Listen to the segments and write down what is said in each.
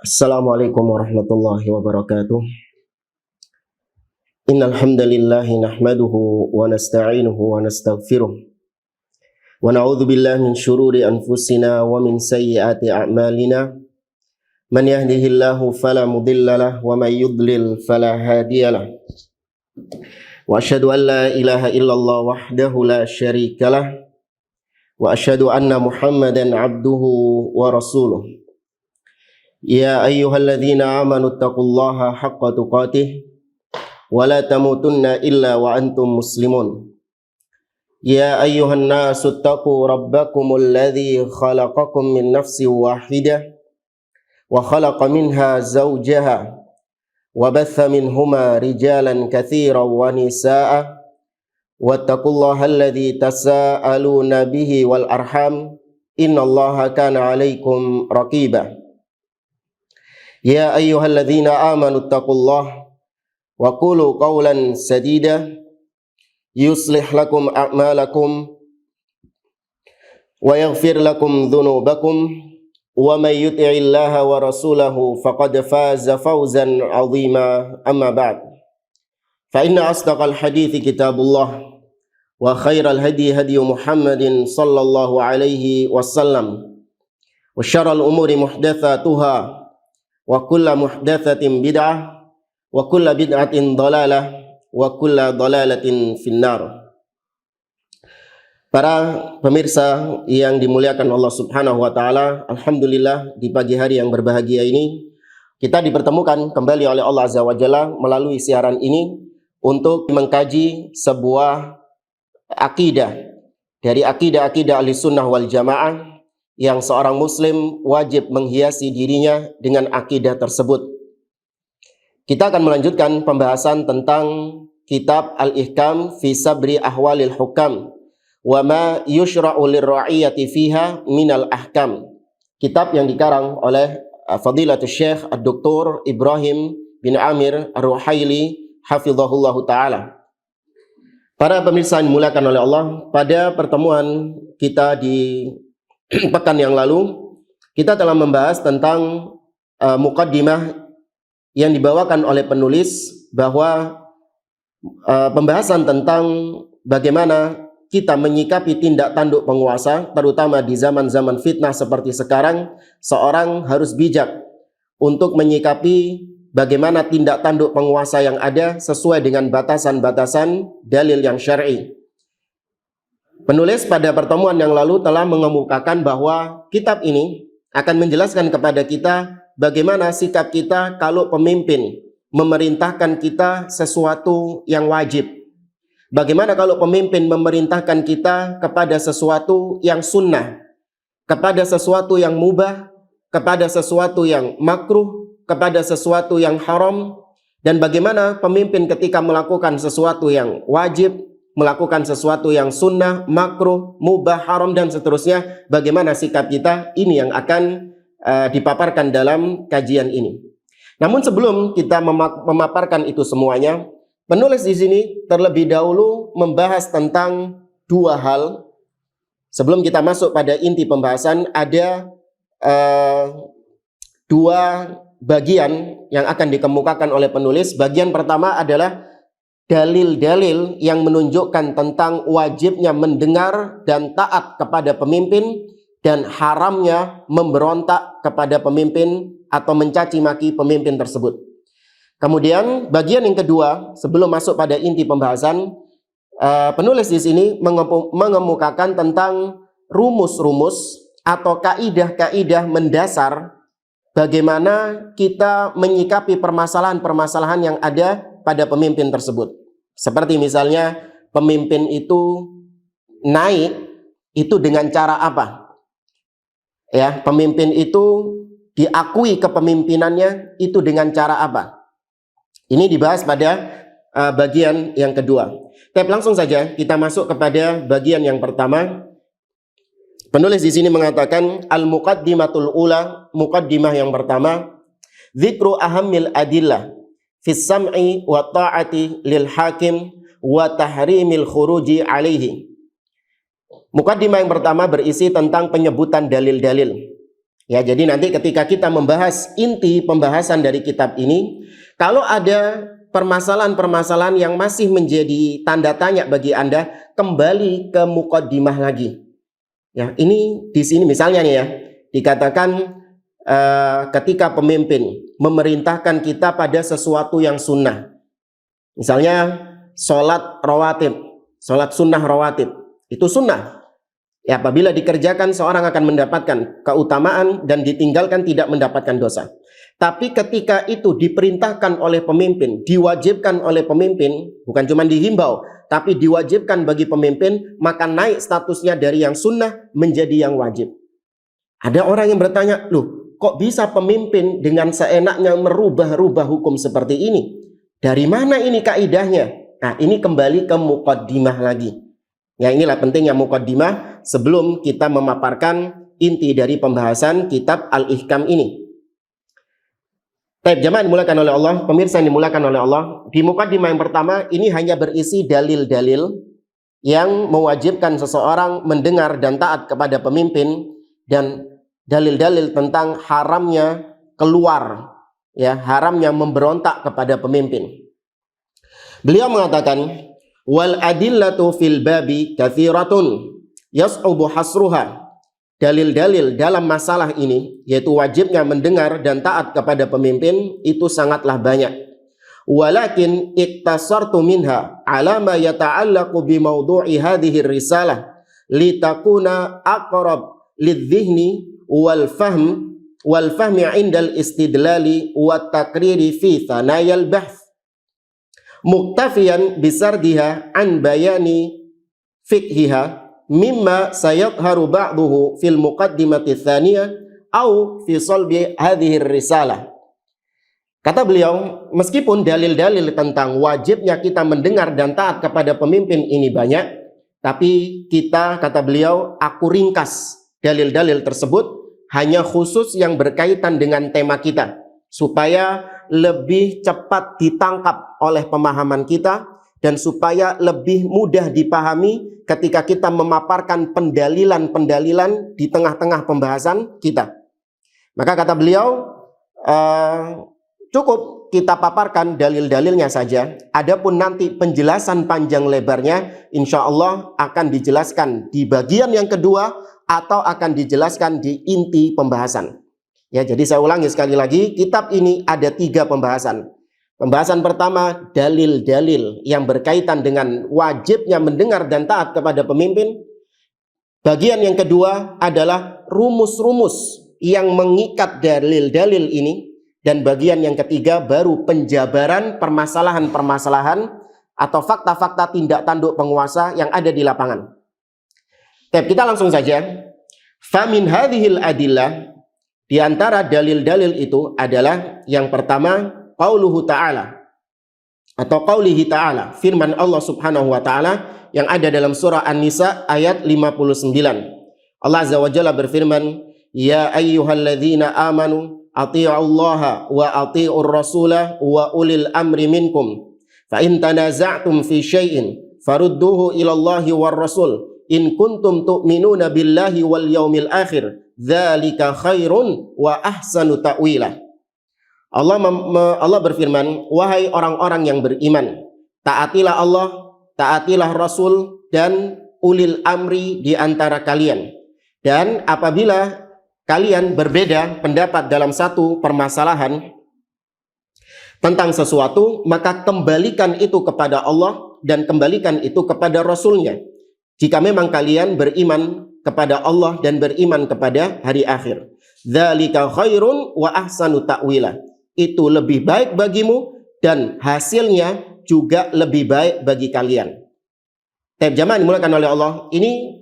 Assalamualaikum warahmatullahi wabarakatuh. Innal hamdalillahi nahmaduhu wa nasta'inuhu wa nastaghfiruh. Wa na'udzu billahi min syururi anfusina wa min sayyiati a'malina. Man yahdihillahu fala mudhillalah wa may yudlil fala hadiyalah. Wa asyhadu an la ilaha illallah wahdahu la syarikalah wa asyhadu anna Muhammadan 'abduhu wa rasuluh. Ya ayyuhalladzina amanu taqullaha haqqa tuqatih wa la tamutunna illa wa antum muslimun. Ya ayyuhan nasu taqu rabbakumul ladzi khalaqakum min nafsin wahidah wa khalaqa minha zawjaha wa batha minhuma rijalan katsiran wa nisaa'a wattaqullaha alladzi tasaaluna bihi wal arham innallaha kana 'alaikum raqiba. Ya ayyuhalladzina amanu taqullaha wa qulu qawlan sadida yuslih lakum a'malakum wa yaghfir lakum dhunubakum wa may yuti'illaha wa rasulahu faqad faza fawzan 'azima amma ba'd. Fa inna asdaqal hadithi kitabullah wa khairal hadi hadi Muhammadin sallallahu alaihi wasallam wa syarral umuri muhdatsatuha wa kullu muhdatsatin bid'ah wa kullu bid'atin dhalalah wa kullu dhalalatin finnar. Para pemirsa yang dimuliakan Allah Subhanahu wa taala, alhamdulillah di pagi hari yang berbahagia ini kita dipertemukan kembali oleh Allah Azza wa Jalla melalui siaran ini untuk mengkaji sebuah akidah dari akidah-akidah Ahlussunnah wal Jamaah yang seorang muslim wajib menghiasi dirinya dengan akidah tersebut. Kita akan melanjutkan pembahasan tentang kitab Al-Ihkam fi Sabri Ahwalil Hukam wa ma yushra'u lirra'iyati fiha minal ahkam. Kitab yang dikarang oleh Fadilatul Syekh Dr. Ibrahim bin Amir Ar-Ruhaili hafizahullahu taala. Para pemirsa yang dimuliakan oleh Allah, pada pertemuan kita di pekan yang lalu kita telah membahas tentang muqaddimah yang dibawakan oleh penulis, bahwa pembahasan tentang bagaimana kita menyikapi tindak tanduk penguasa, terutama di zaman-zaman fitnah seperti sekarang. Seorang harus bijak untuk menyikapi bagaimana tindak tanduk penguasa yang ada sesuai dengan batasan-batasan dalil yang syar'i. Penulis pada pertemuan yang lalu telah mengemukakan bahwa kitab ini akan menjelaskan kepada kita bagaimana sikap kita kalau pemimpin memerintahkan kita sesuatu yang wajib. Bagaimana kalau pemimpin memerintahkan kita kepada sesuatu yang sunnah, kepada sesuatu yang mubah, kepada sesuatu yang makruh, kepada sesuatu yang haram. Dan bagaimana pemimpin ketika melakukan sesuatu yang wajib, melakukan sesuatu yang sunnah, makruh, mubah, haram, dan seterusnya, bagaimana sikap kita. Ini yang akan dipaparkan dalam kajian ini. Namun sebelum kita memaparkan itu semuanya, penulis di sini terlebih dahulu membahas tentang dua hal. Sebelum kita masuk pada inti pembahasan, ada dua bagian yang akan dikemukakan oleh penulis. Bagian pertama adalah dalil-dalil yang menunjukkan tentang wajibnya mendengar dan taat kepada pemimpin dan haramnya memberontak kepada pemimpin atau mencaci maki pemimpin tersebut. Kemudian bagian yang kedua, sebelum masuk pada inti pembahasan, penulis di sini mengemukakan tentang rumus-rumus atau kaidah-kaidah mendasar bagaimana kita menyikapi permasalahan-permasalahan yang ada pada pemimpin tersebut. Seperti misalnya pemimpin itu naik itu dengan cara apa? Ya, pemimpin itu diakui kepemimpinannya itu dengan cara apa? Ini dibahas pada bagian yang kedua. Tapi langsung saja kita masuk kepada bagian yang pertama. Penulis di sini mengatakan al-muqaddimatul ula, muqaddimah yang pertama, dzikru ahammil adillah fis sam'i wa ta'ati lil hakim wa tahrimil khuruji alaihi. Mukaddimah yang pertama berisi tentang penyebutan dalil-dalil Ya, jadi nanti ketika kita membahas inti pembahasan dari kitab ini, kalau ada permasalahan-permasalahan yang masih menjadi tanda tanya bagi Anda, kembali ke muqaddimah lagi. Ya, ini di sini misalnya nih ya, dikatakan ketika pemimpin memerintahkan kita pada sesuatu yang sunnah. Misalnya sholat rawatib, sholat sunnah rawatib, itu sunnah. Ya, apabila dikerjakan seorang akan mendapatkan keutamaan dan ditinggalkan tidak mendapatkan dosa. Tapi ketika itu diperintahkan oleh pemimpin, diwajibkan oleh pemimpin, bukan cuma dihimbau, tapi diwajibkan bagi pemimpin, maka naik statusnya dari yang sunnah menjadi yang wajib. Ada orang yang bertanya, loh kok bisa pemimpin dengan seenaknya merubah-rubah hukum seperti ini? Dari mana ini kaidahnya? Nah, ini kembali ke muqaddimah lagi. Ya, inilah pentingnya muqaddimah sebelum kita memaparkan inti dari pembahasan kitab Al-Ihkam ini. Baik, jamaah dimuliakan oleh Allah, pemirsa yang dimuliakan oleh Allah, di muqaddimah yang pertama ini hanya berisi dalil-dalil yang mewajibkan seseorang mendengar dan taat kepada pemimpin, dan dalil-dalil tentang haramnya keluar, ya, haramnya memberontak kepada pemimpin. Beliau mengatakan, wal adillatu fil babi kathiratun yas'ubu hasruha. Dalil-dalil dalam masalah ini, yaitu wajibnya mendengar dan taat kepada pemimpin, itu sangatlah banyak. Walakin iktasartu minha ala ma yata'allaqu bi mawdu'i hadhihi risalah litakuna aqrab lidh-dhihni wal fahmi 'inda al-istidlali wat takriri fi thanayal bahth muktafiyan bisardiha an bayani fiqhiha mimma sayadharu ba'duhu fil muqaddimati tsaniyah au fi salbi hadhihi risalah. Kata beliau, meskipun dalil-dalil tentang wajibnya kita mendengar dan taat kepada pemimpin ini banyak, tapi kita, kata beliau, aku ringkas dalil-dalil tersebut hanya khusus yang berkaitan dengan tema kita, supaya lebih cepat ditangkap oleh pemahaman kita dan supaya lebih mudah dipahami ketika kita memaparkan pendalilan-pendalilan di tengah-tengah pembahasan kita. Maka kata beliau, cukup kita paparkan dalil-dalilnya saja. Adapun nanti penjelasan panjang lebarnya insya Allah akan dijelaskan di bagian yang kedua atau akan dijelaskan di inti pembahasan. Ya, jadi saya ulangi sekali lagi, kitab ini ada 3 pembahasan. Pembahasan pertama, dalil-dalil yang berkaitan dengan wajibnya mendengar dan taat kepada pemimpin. Bagian yang kedua adalah rumus-rumus yang mengikat dalil-dalil ini. Dan bagian yang ketiga baru penjabaran permasalahan-permasalahan atau fakta-fakta tindak tanduk penguasa yang ada di lapangan. Tapi kita langsung saja. Famin hadhil adillah, di antara dalil-dalil itu adalah yang pertama, qauluhu ta'ala atau qaulihi ta'ala, firman Allah Subhanahu wa taala yang ada dalam surah An-Nisa ayat 59. Allah Azza wa Jalla berfirman, ya ayyuhalladzina amanu ati'ullaha wa ati'ur rasulah wa ulil amri minkum fa in tanaza'tum fi syai'in farudduhu ila Allahi war rasul in kuntum tu'minuna billahi wal yaumil akhir dzalika khairun wa ahsanu ta'wila. Allah berfirman, wahai orang-orang yang beriman, taatilah Allah, taatilah Rasul dan ulil amri di antara kalian. Dan apabila kalian berbeda pendapat dalam satu permasalahan tentang sesuatu, maka kembalikan itu kepada Allah dan kembalikan itu kepada Rasulnya. Jika memang kalian beriman kepada Allah dan beriman kepada hari akhir. Dzalika khairun wa ahsanu ta'wila. Itu lebih baik bagimu dan hasilnya juga lebih baik bagi kalian. Jamaah dimulakan oleh Allah, ini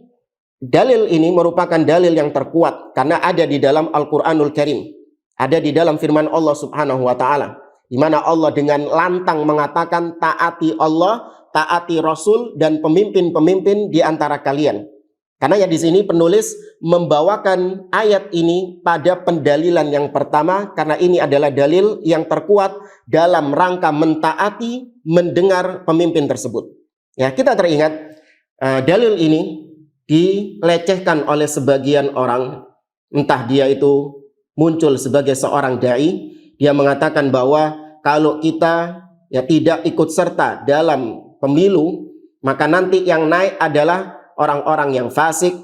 dalil ini merupakan dalil yang terkuat karena ada di dalam Al-Qur'anul Karim. Ada di dalam firman Allah Subhanahu wa taala, di mana Allah dengan lantang mengatakan taati Allah, taati Rasul dan pemimpin-pemimpin di antara kalian. Karena ya di sini penulis membawakan ayat ini pada pendalilan yang pertama karena ini adalah dalil yang terkuat dalam rangka mentaati, mendengar pemimpin tersebut. Ya, kita teringat dalil ini dilecehkan oleh sebagian orang, entah dia itu muncul sebagai seorang dai. Dia mengatakan bahwa kalau kita tidak ikut serta dalam pemilu, maka nanti yang naik adalah orang-orang yang fasik,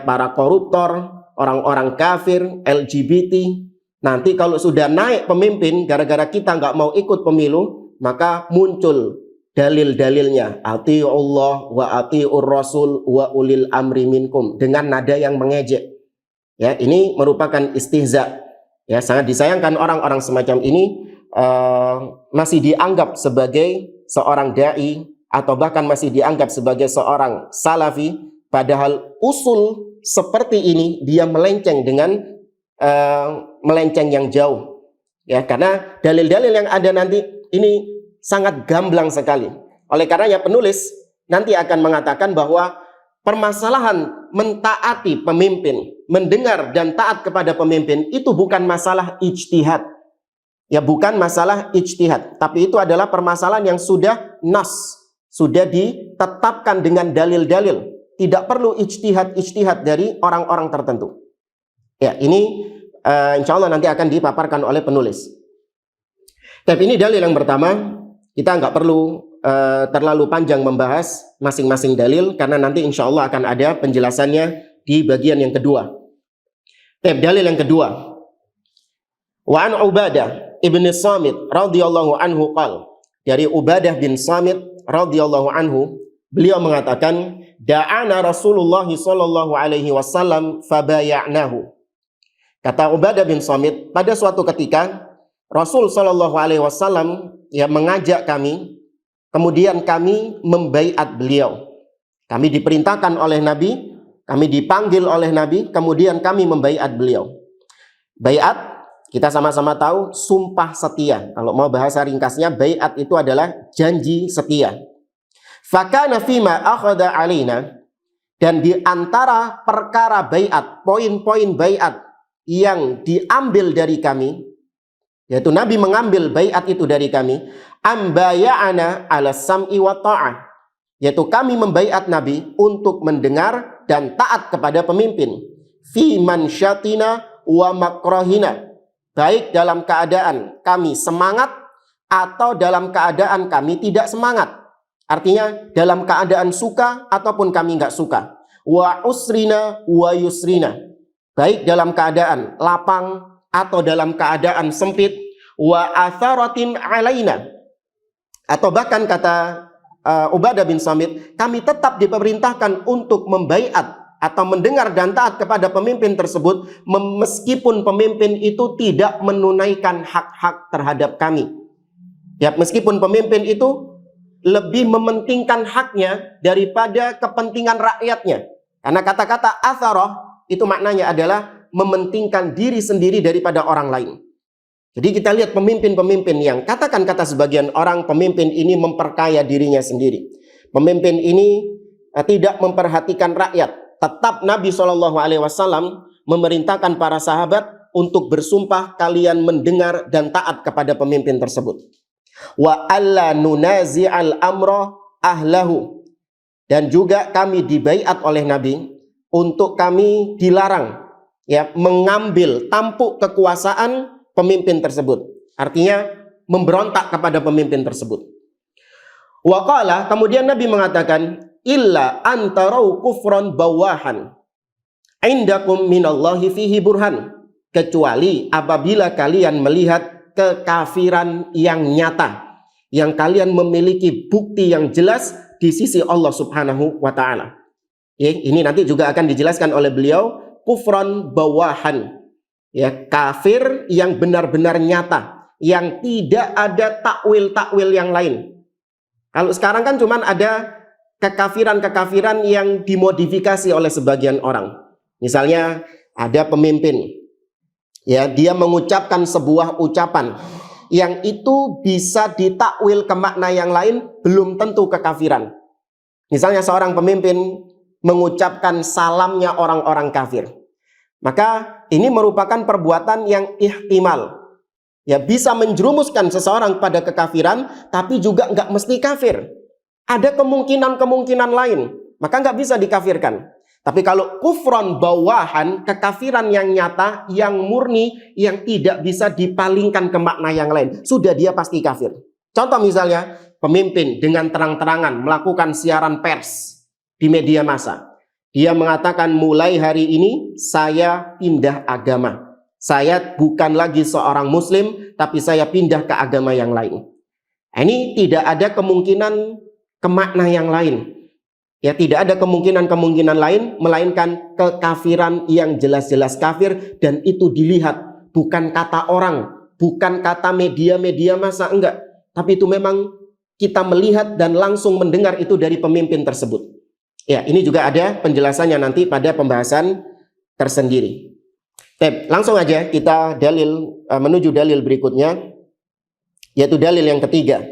para koruptor, orang-orang kafir, LGBT. Nanti kalau sudah naik pemimpin, gara-gara kita nggak mau ikut pemilu, maka muncul dalil-dalilnya, ati'ullah wa ati'ur rasul wa ulil amri minkum, dengan nada yang mengejek. Ini merupakan istihza. Sangat disayangkan orang-orang semacam ini masih dianggap sebagai seorang dai atau bahkan masih dianggap sebagai seorang salafi, padahal usul seperti ini dia melenceng dengan melenceng yang jauh. Karena dalil-dalil yang ada nanti ini sangat gamblang sekali. Oleh karenanya penulis nanti akan mengatakan bahwa permasalahan mentaati pemimpin, mendengar dan taat kepada pemimpin itu bukan masalah ijtihad. Bukan masalah ijtihad, tapi itu adalah permasalahan yang sudah nas, sudah ditetapkan dengan dalil-dalil. Tidak perlu ijtihad dari orang-orang tertentu. Ini insya Allah nanti akan dipaparkan oleh penulis. Tapi ini dalil yang pertama. Kita nggak perlu terlalu panjang membahas masing-masing dalil, karena nanti insya Allah akan ada penjelasannya di bagian yang kedua. Dalil yang kedua. Wa an Ubadah ibn Samit radhiyallahu anhu qala, dari Ubadah bin Samit radhiyallahu anhu, beliau mengatakan, da'ana Rasulullah sallallahu alaihi wasallam fabaya'nahu. Kata Ubadah bin Samit, pada suatu ketika Rasul sallallahu alaihi wasallam mengajak kami, kemudian kami membaiat beliau. Kami diperintahkan oleh Nabi, kami dipanggil oleh Nabi, kemudian kami membaiat beliau. Baiat kita sama-sama tahu sumpah setia. Kalau mau bahasa ringkasnya, baiat itu adalah janji setia. Fakana fima akhadha alaina, dan di antara perkara baiat, poin-poin baiat yang diambil dari kami, yaitu Nabi mengambil baiat itu dari kami, ambaya'ana ala sam'i wa ta'ah, yaitu kami membaiat Nabi untuk mendengar dan taat kepada pemimpin, fi mansyatina wa makrahina, baik dalam keadaan kami semangat atau dalam keadaan kami tidak semangat. Artinya dalam keadaan suka ataupun kami nggak suka. Wa usrina wa yusrina, baik dalam keadaan lapang atau dalam keadaan sempit. Wa atharatin alaina, atau bahkan kata Ubadah bin Samit, kami tetap diperintahkan untuk membaiat atau mendengar dan taat kepada pemimpin tersebut, meskipun pemimpin itu tidak menunaikan hak-hak terhadap kami. Meskipun pemimpin itu lebih mementingkan haknya daripada kepentingan rakyatnya. Karena kata-kata atharah itu maknanya adalah mementingkan diri sendiri daripada orang lain. Jadi kita lihat pemimpin-pemimpin yang katakan kata sebagian orang, pemimpin ini memperkaya dirinya sendiri. Pemimpin ini tidak memperhatikan rakyat. Tetap Nabi SAW memerintahkan para sahabat untuk bersumpah kalian mendengar dan taat kepada pemimpin tersebut. Wa alla nunazi'al amra ahlahu, dan juga kami dibaiat oleh Nabi untuk kami dilarang mengambil tampuk kekuasaan pemimpin tersebut. Artinya memberontak kepada pemimpin tersebut. Wa qala, kemudian Nabi mengatakan, illa antarau kufran bawahan indakum minallahi fihi burhan, kecuali apabila kalian melihat kekafiran yang nyata, yang kalian memiliki bukti yang jelas di sisi Allah Subhanahu wa taala. Ini nanti juga akan dijelaskan oleh beliau, kufran bawahan, kafir yang benar-benar nyata, yang tidak ada takwil-takwil yang lain. Kalau sekarang kan cuman ada kekafiran-kekafiran yang dimodifikasi oleh sebagian orang. Misalnya ada pemimpin, dia mengucapkan sebuah ucapan yang itu bisa ditakwil ke makna yang lain, belum tentu kekafiran. Misalnya seorang pemimpin mengucapkan salamnya orang-orang kafir, maka ini merupakan perbuatan yang ihtimal, bisa menjerumuskan seseorang pada kekafiran, tapi juga nggak mesti kafir. Ada kemungkinan-kemungkinan lain, maka nggak bisa dikafirkan. Tapi kalau kufron bawahan, kekafiran yang nyata, yang murni, yang tidak bisa dipalingkan ke makna yang lain, sudah dia pasti kafir. Contoh misalnya, pemimpin dengan terang-terangan melakukan siaran pers di media massa. Dia mengatakan mulai hari ini saya pindah agama. Saya bukan lagi seorang muslim, tapi saya pindah ke agama yang lain. Ini tidak ada kemungkinan ke makna yang lain. Ya, tidak ada kemungkinan lain melainkan kekafiran yang jelas-jelas kafir, dan itu dilihat, bukan kata orang, bukan kata media-media massa, enggak, tapi itu memang kita melihat dan langsung mendengar itu dari pemimpin tersebut. Ya, ini juga ada penjelasannya nanti pada pembahasan tersendiri. Langsung aja kita menuju dalil berikutnya, yaitu dalil yang ketiga.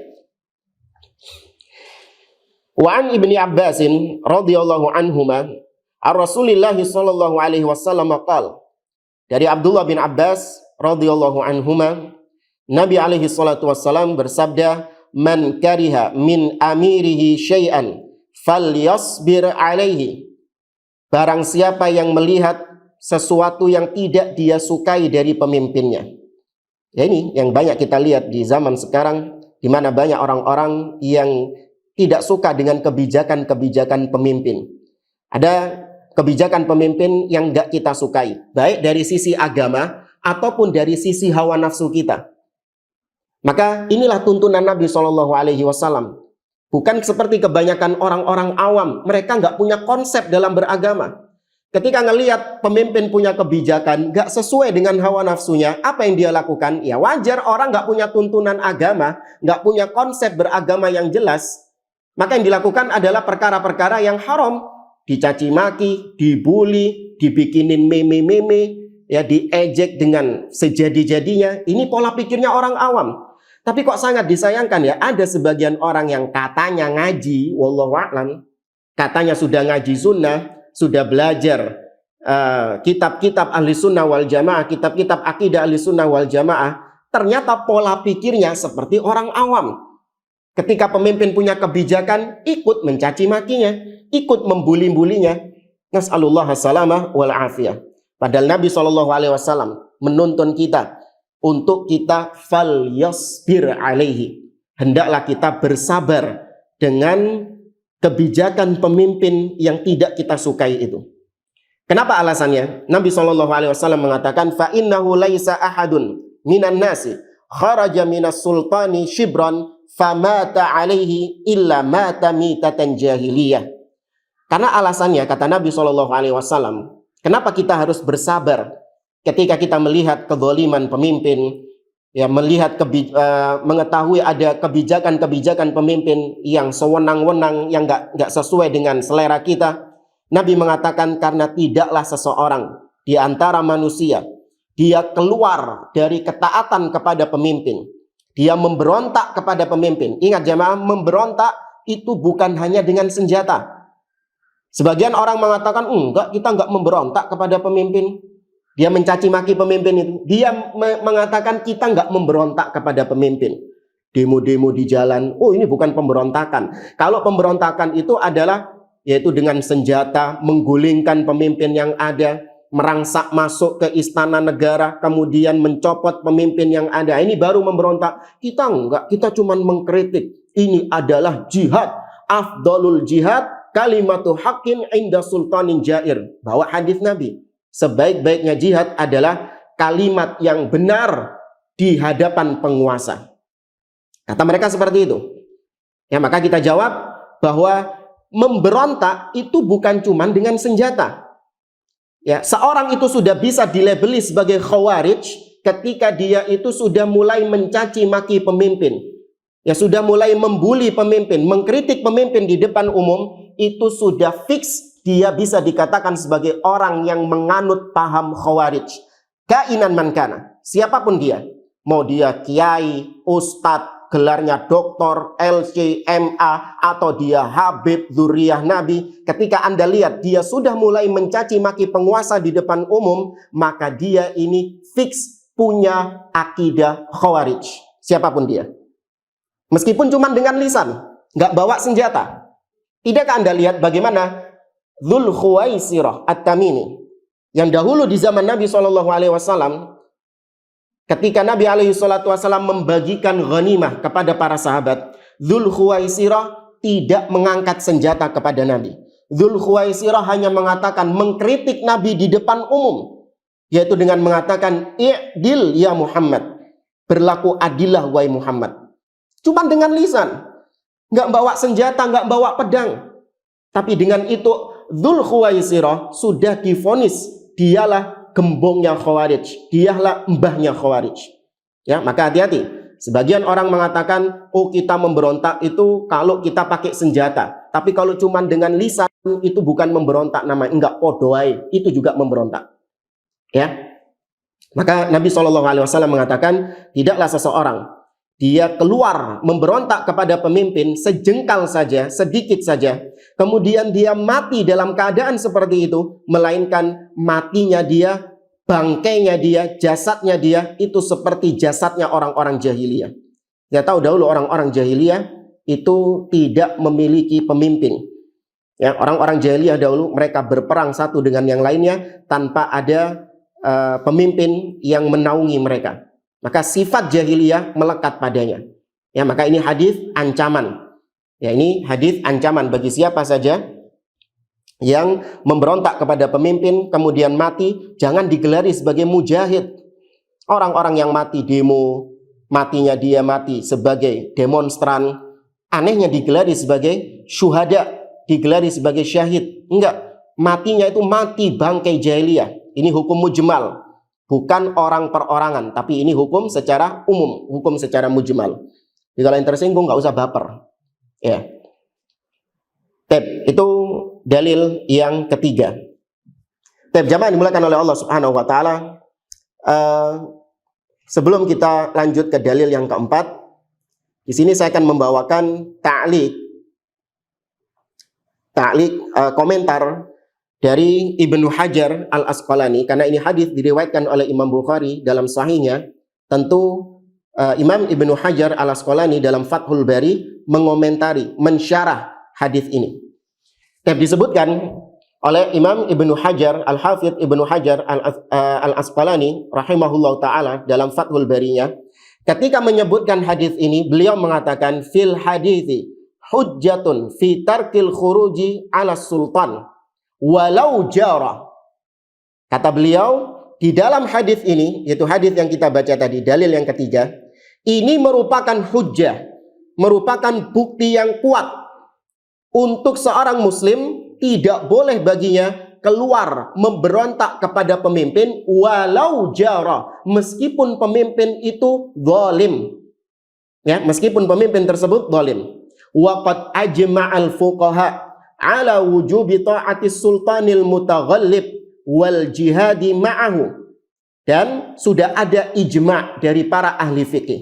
Wa an Ibni Abbasin radhiyallahu anhuma ar-Rasulillah sallallahu alaihi wasallam qala, dari Abdullah bin Abbas radhiyallahu anhuma, Nabi alaihi salatu wasallam bersabda, man kariha min amirihi syai'an falyasbir alaihi. Barang siapa yang melihat sesuatu yang tidak dia sukai dari pemimpinnya. Ya, ini yang banyak kita lihat di zaman sekarang, di mana banyak orang-orang yang tidak suka dengan kebijakan-kebijakan pemimpin. Ada kebijakan pemimpin yang enggak kita sukai, baik dari sisi agama ataupun dari sisi hawa nafsu kita. Maka inilah tuntunan Nabi SAW. Bukan seperti kebanyakan orang-orang awam, mereka enggak punya konsep dalam beragama. Ketika ngelihat pemimpin punya kebijakan enggak sesuai dengan hawa nafsunya, apa yang dia lakukan? Ya wajar, orang enggak punya tuntunan agama, enggak punya konsep beragama yang jelas. Maka yang dilakukan adalah perkara-perkara yang haram, dicaci maki, dibully, dibikinin meme-meme, ya diejek dengan sejadi-jadinya. Ini pola pikirnya orang awam. Tapi kok sangat disayangkan ya, ada sebagian orang yang katanya ngaji, wallahu a'lam, katanya sudah ngaji sunnah, sudah belajar kitab-kitab ahli sunnah wal jamaah, kitab-kitab akidah ahli sunnah wal jamaah, ternyata pola pikirnya seperti orang awam. Ketika pemimpin punya kebijakan, ikut mencaci makinya, ikut membuli-bulinya. Nas'alullah salamah wal afiyah. Padahal Nabi SAW menuntun kita untuk kita fal yasbir alaihi. Hendaklah kita bersabar dengan kebijakan pemimpin yang tidak kita sukai itu. Kenapa alasannya? Nabi SAW mengatakan, fa innahu laisa ahadun minan nasi kharaja minas sultani shibran famata alaihi illa mata mitatan jahiliyah. Karena alasannya, kata Nabi SAW, kenapa kita harus bersabar ketika kita melihat kezaliman pemimpin, ya, melihat mengetahui ada kebijakan-kebijakan pemimpin yang sewenang-wenang, yang nggak sesuai dengan selera kita. Nabi mengatakan karena tidaklah seseorang di antara manusia dia keluar dari ketaatan kepada pemimpin, dia memberontak kepada pemimpin. Ingat jemaah, memberontak itu bukan hanya dengan senjata. Sebagian orang mengatakan, enggak, kita enggak memberontak kepada pemimpin. Dia mencaci maki pemimpin itu. Dia mengatakan kita enggak memberontak kepada pemimpin. Demo-demo di jalan, ini bukan pemberontakan. Kalau pemberontakan itu adalah yaitu dengan senjata, menggulingkan pemimpin yang ada, merangsak masuk ke istana negara, kemudian mencopot pemimpin yang ada. Ini baru memberontak. Kita enggak, kita cuma mengkritik. Ini adalah jihad. Afdalul jihad kalimatu haqqin inda sultanin jair. Bawa hadis Nabi. Sebaik-baiknya jihad adalah kalimat yang benar di hadapan penguasa. Kata mereka seperti itu. Ya, maka kita jawab bahwa memberontak itu bukan cuma dengan senjata. Ya, seorang itu sudah bisa dilabeli sebagai khawarij ketika dia itu sudah mulai mencaci maki pemimpin. Ya, sudah mulai membuli pemimpin, mengkritik pemimpin di depan umum, itu sudah fix dia bisa dikatakan sebagai orang yang menganut paham khawarij. Kainan mankana, siapapun dia, mau dia kiai, ustadz, gelarnya doktor, LC, MA, atau dia Habib, Dzurriyyah Nabi, ketika Anda lihat dia sudah mulai mencaci maki penguasa di depan umum, maka dia ini fix punya akidah khawarij. Siapapun dia. Meskipun cuma dengan lisan, nggak bawa senjata. Tidakkah Anda lihat bagaimana Dzul Khuwaisirah At-Tamimi, yang dahulu di zaman Nabi SAW, ketika Nabi SAW membagikan ghanimah kepada para sahabat, Dzul Khuwaisirah tidak mengangkat senjata kepada Nabi. Dzul Khuwaisirah hanya mengatakan, mengkritik Nabi di depan umum, yaitu dengan mengatakan, "I'dil ya Muhammad," berlaku adillah wahai Muhammad. Cuma dengan lisan, nggak bawa senjata, nggak bawa pedang. Tapi dengan itu Dzul Khuwaisirah sudah divonis dialah gembongnya Khawarij, dialah mbahnya Khawarij. Ya, maka hati-hati. Sebagian orang mengatakan, oh kita memberontak itu kalau kita pakai senjata. Tapi kalau cuma dengan lisan itu bukan memberontak namanya, enggak, podoai, itu juga memberontak. Ya. Maka Nabi SAW mengatakan, tidaklah seseorang dia keluar memberontak kepada pemimpin sejengkal saja, sedikit saja, kemudian dia mati dalam keadaan seperti itu, melainkan matinya dia, bangkainya dia, jasadnya dia itu seperti jasadnya orang-orang jahiliyah. Kita tahu dahulu orang-orang jahiliyah itu tidak memiliki pemimpin. Ya, orang-orang jahiliyah dahulu mereka berperang satu dengan yang lainnya tanpa ada pemimpin yang menaungi mereka. Maka sifat jahiliyah melekat padanya. Ya, maka ini hadis ancaman. Ya, ini hadis ancaman bagi siapa saja yang memberontak kepada pemimpin kemudian mati, jangan digelari sebagai mujahid. Orang-orang yang mati demo, matinya dia mati sebagai demonstran, anehnya digelari sebagai syuhada, digelari sebagai syahid. Enggak, matinya itu mati bangkai jahiliyah. Ini hukum mujmal. Bukan orang perorangan, tapi ini hukum secara umum, hukum secara mujmal. Jadi kalau yang tersinggung nggak usah baper. Ya. Itu dalil yang ketiga. Jamaah dimulakan oleh Allah Subhanahu Wa Taala. Sebelum kita lanjut ke dalil yang keempat, di sini saya akan membawakan komentar dari Ibnu Hajar Al-Asqalani, karena ini hadis diriwayatkan oleh Imam Bukhari dalam sahihnya. Tentu Imam Ibnu Hajar Al-Asqalani dalam Fathul Bari mengomentari, mensyarah hadis ini. Disebutkan oleh Imam Ibnu Hajar Al-Hafidh Ibnu Hajar Al-Asqalani rahimahullah ta'ala dalam Fathul Barinya, ketika menyebutkan hadis ini beliau mengatakan, fil hadithi hujjatun fi tarkil khuruji ala sultan walau jara. Kata beliau, di dalam hadis ini, yaitu hadis yang kita baca tadi, dalil yang ketiga, ini merupakan hujjah, merupakan bukti yang kuat untuk seorang muslim tidak boleh baginya keluar memberontak kepada pemimpin walau jara, meskipun pemimpin itu zalim. Ya, meskipun pemimpin tersebut zalim. Wa qad ajma'al fuqaha ala wujubi ta'ati sultanil mutaghallib wal jihadi ma'ahu. Dan sudah ada ijma' dari para ahli fikih.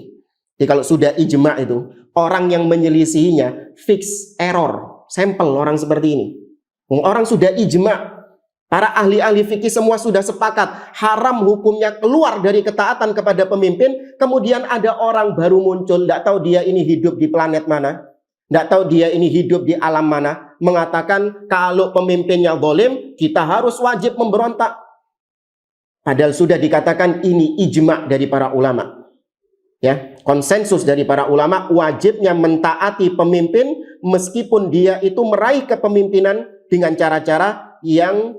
Jadi kalau sudah ijma' itu, orang yang menyelisihinya fix error, sampel orang seperti ini. Orang sudah ijma', para ahli-ahli fikih semua sudah sepakat haram hukumnya keluar dari ketaatan kepada pemimpin. Kemudian ada orang baru muncul, tidak tahu dia ini hidup di planet mana, tidak tahu dia ini hidup di alam mana, mengatakan kalau pemimpinnya zalim, kita harus wajib memberontak. Padahal sudah dikatakan ini ijma' dari para ulama. Ya, konsensus dari para ulama wajibnya mentaati pemimpin meskipun dia itu meraih kepemimpinan dengan cara-cara yang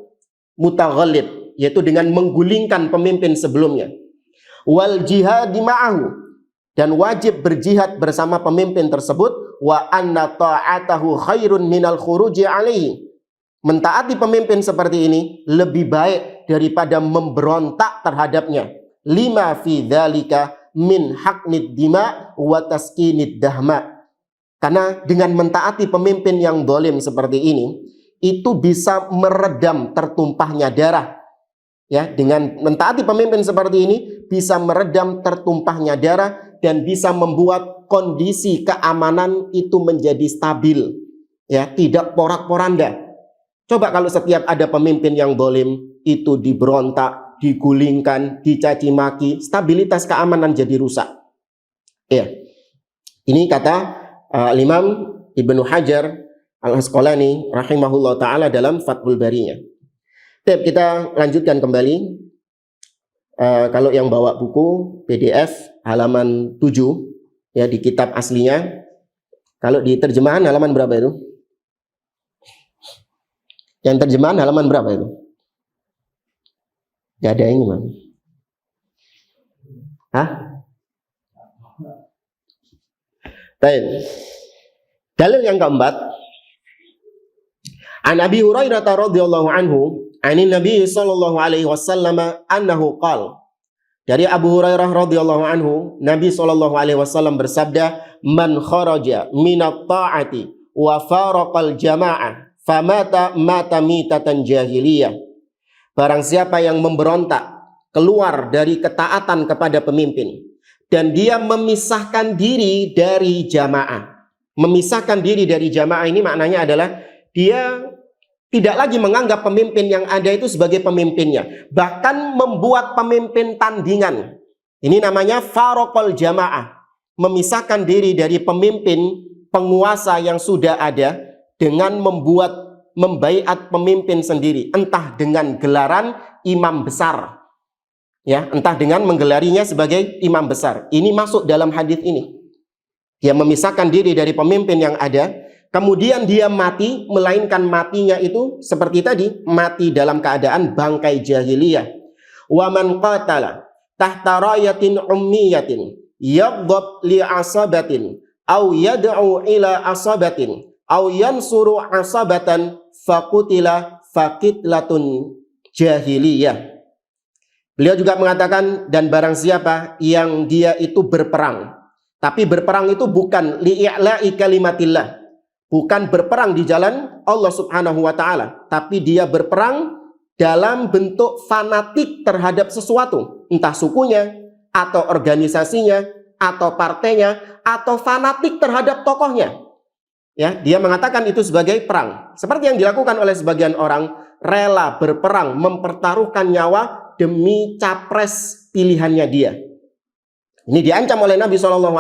mutaghallib, yaitu dengan menggulingkan pemimpin sebelumnya. Wal jihadi ma'ahu, dan wajib berjihad bersama pemimpin tersebut. Wa anna ta'atahu khairun minal khuruji alaihi, mentaati pemimpin seperti ini lebih baik daripada memberontak terhadapnya. Lima fi dzalika min haqnid dima wa taskinid dahma, karena dengan mentaati pemimpin yang zalim seperti ini itu bisa meredam tertumpahnya darah. Ya, dengan mentaati pemimpin seperti ini bisa meredam tertumpahnya darah dan bisa membuat kondisi keamanan itu menjadi stabil, ya, tidak porak-poranda. Coba kalau setiap ada pemimpin yang zalim itu diberontak, digulingkan, dicaci maki, stabilitas keamanan jadi rusak. Ya. Ini kata Imam Ibnu Hajar Al-Asqalani rahimahullah ta'ala dalam Fathul Barinya. Kita lanjutkan kembali. Kalau yang bawa buku PDF halaman 7 ya di kitab aslinya. Kalau di terjemahan halaman berapa itu? Yang terjemahan halaman berapa itu? Gak ada ini, Man. Hah? Baik. Dalil yang keempat. An Abi Hurairah radhiyallahu anhu, anin Nabi sallallahu alaihi wasallam annahu qala. Dari Abu Hurairah radhiyallahu anhu, Nabi sallallahu alaihi wasallam bersabda, "Man kharaja minat ta'ati wa faraqal jama'ah, famata mata mitatan jahiliyah." Barang siapa yang memberontak keluar dari ketaatan kepada pemimpin dan dia memisahkan diri dari jamaah. Memisahkan diri dari jamaah ini maknanya adalah dia tidak lagi menganggap pemimpin yang ada itu sebagai pemimpinnya, bahkan membuat pemimpin tandingan. Ini namanya faraqal jamaah, memisahkan diri dari pemimpin penguasa yang sudah ada dengan membaiat pemimpin sendiri, entah dengan gelaran imam besar, ya, entah dengan menggelarinya sebagai imam besar. Ini masuk dalam hadis ini. Dia memisahkan diri dari pemimpin yang ada, kemudian dia mati, melainkan matinya itu seperti tadi, mati dalam keadaan bangkai jahiliyah. Wa man qatala tahta rayatin ummiyatin yaghdab li asabatin au yad'u ila asabatin au yansuru asabatan faqutila faqitlatun jahiliyah. Beliau juga mengatakan, dan barang siapa yang dia itu berperang, tapi berperang itu bukan li'i'la'i kalimatillah, bukan berperang di jalan Allah subhanahu wa ta'ala, tapi dia berperang dalam bentuk fanatik terhadap sesuatu, entah sukunya, atau organisasinya, atau partainya, atau fanatik terhadap tokohnya. Ya, dia mengatakan itu sebagai perang. Seperti yang dilakukan oleh sebagian orang, rela berperang, mempertaruhkan nyawa demi capres pilihannya dia. Ini diancam oleh Nabi SAW.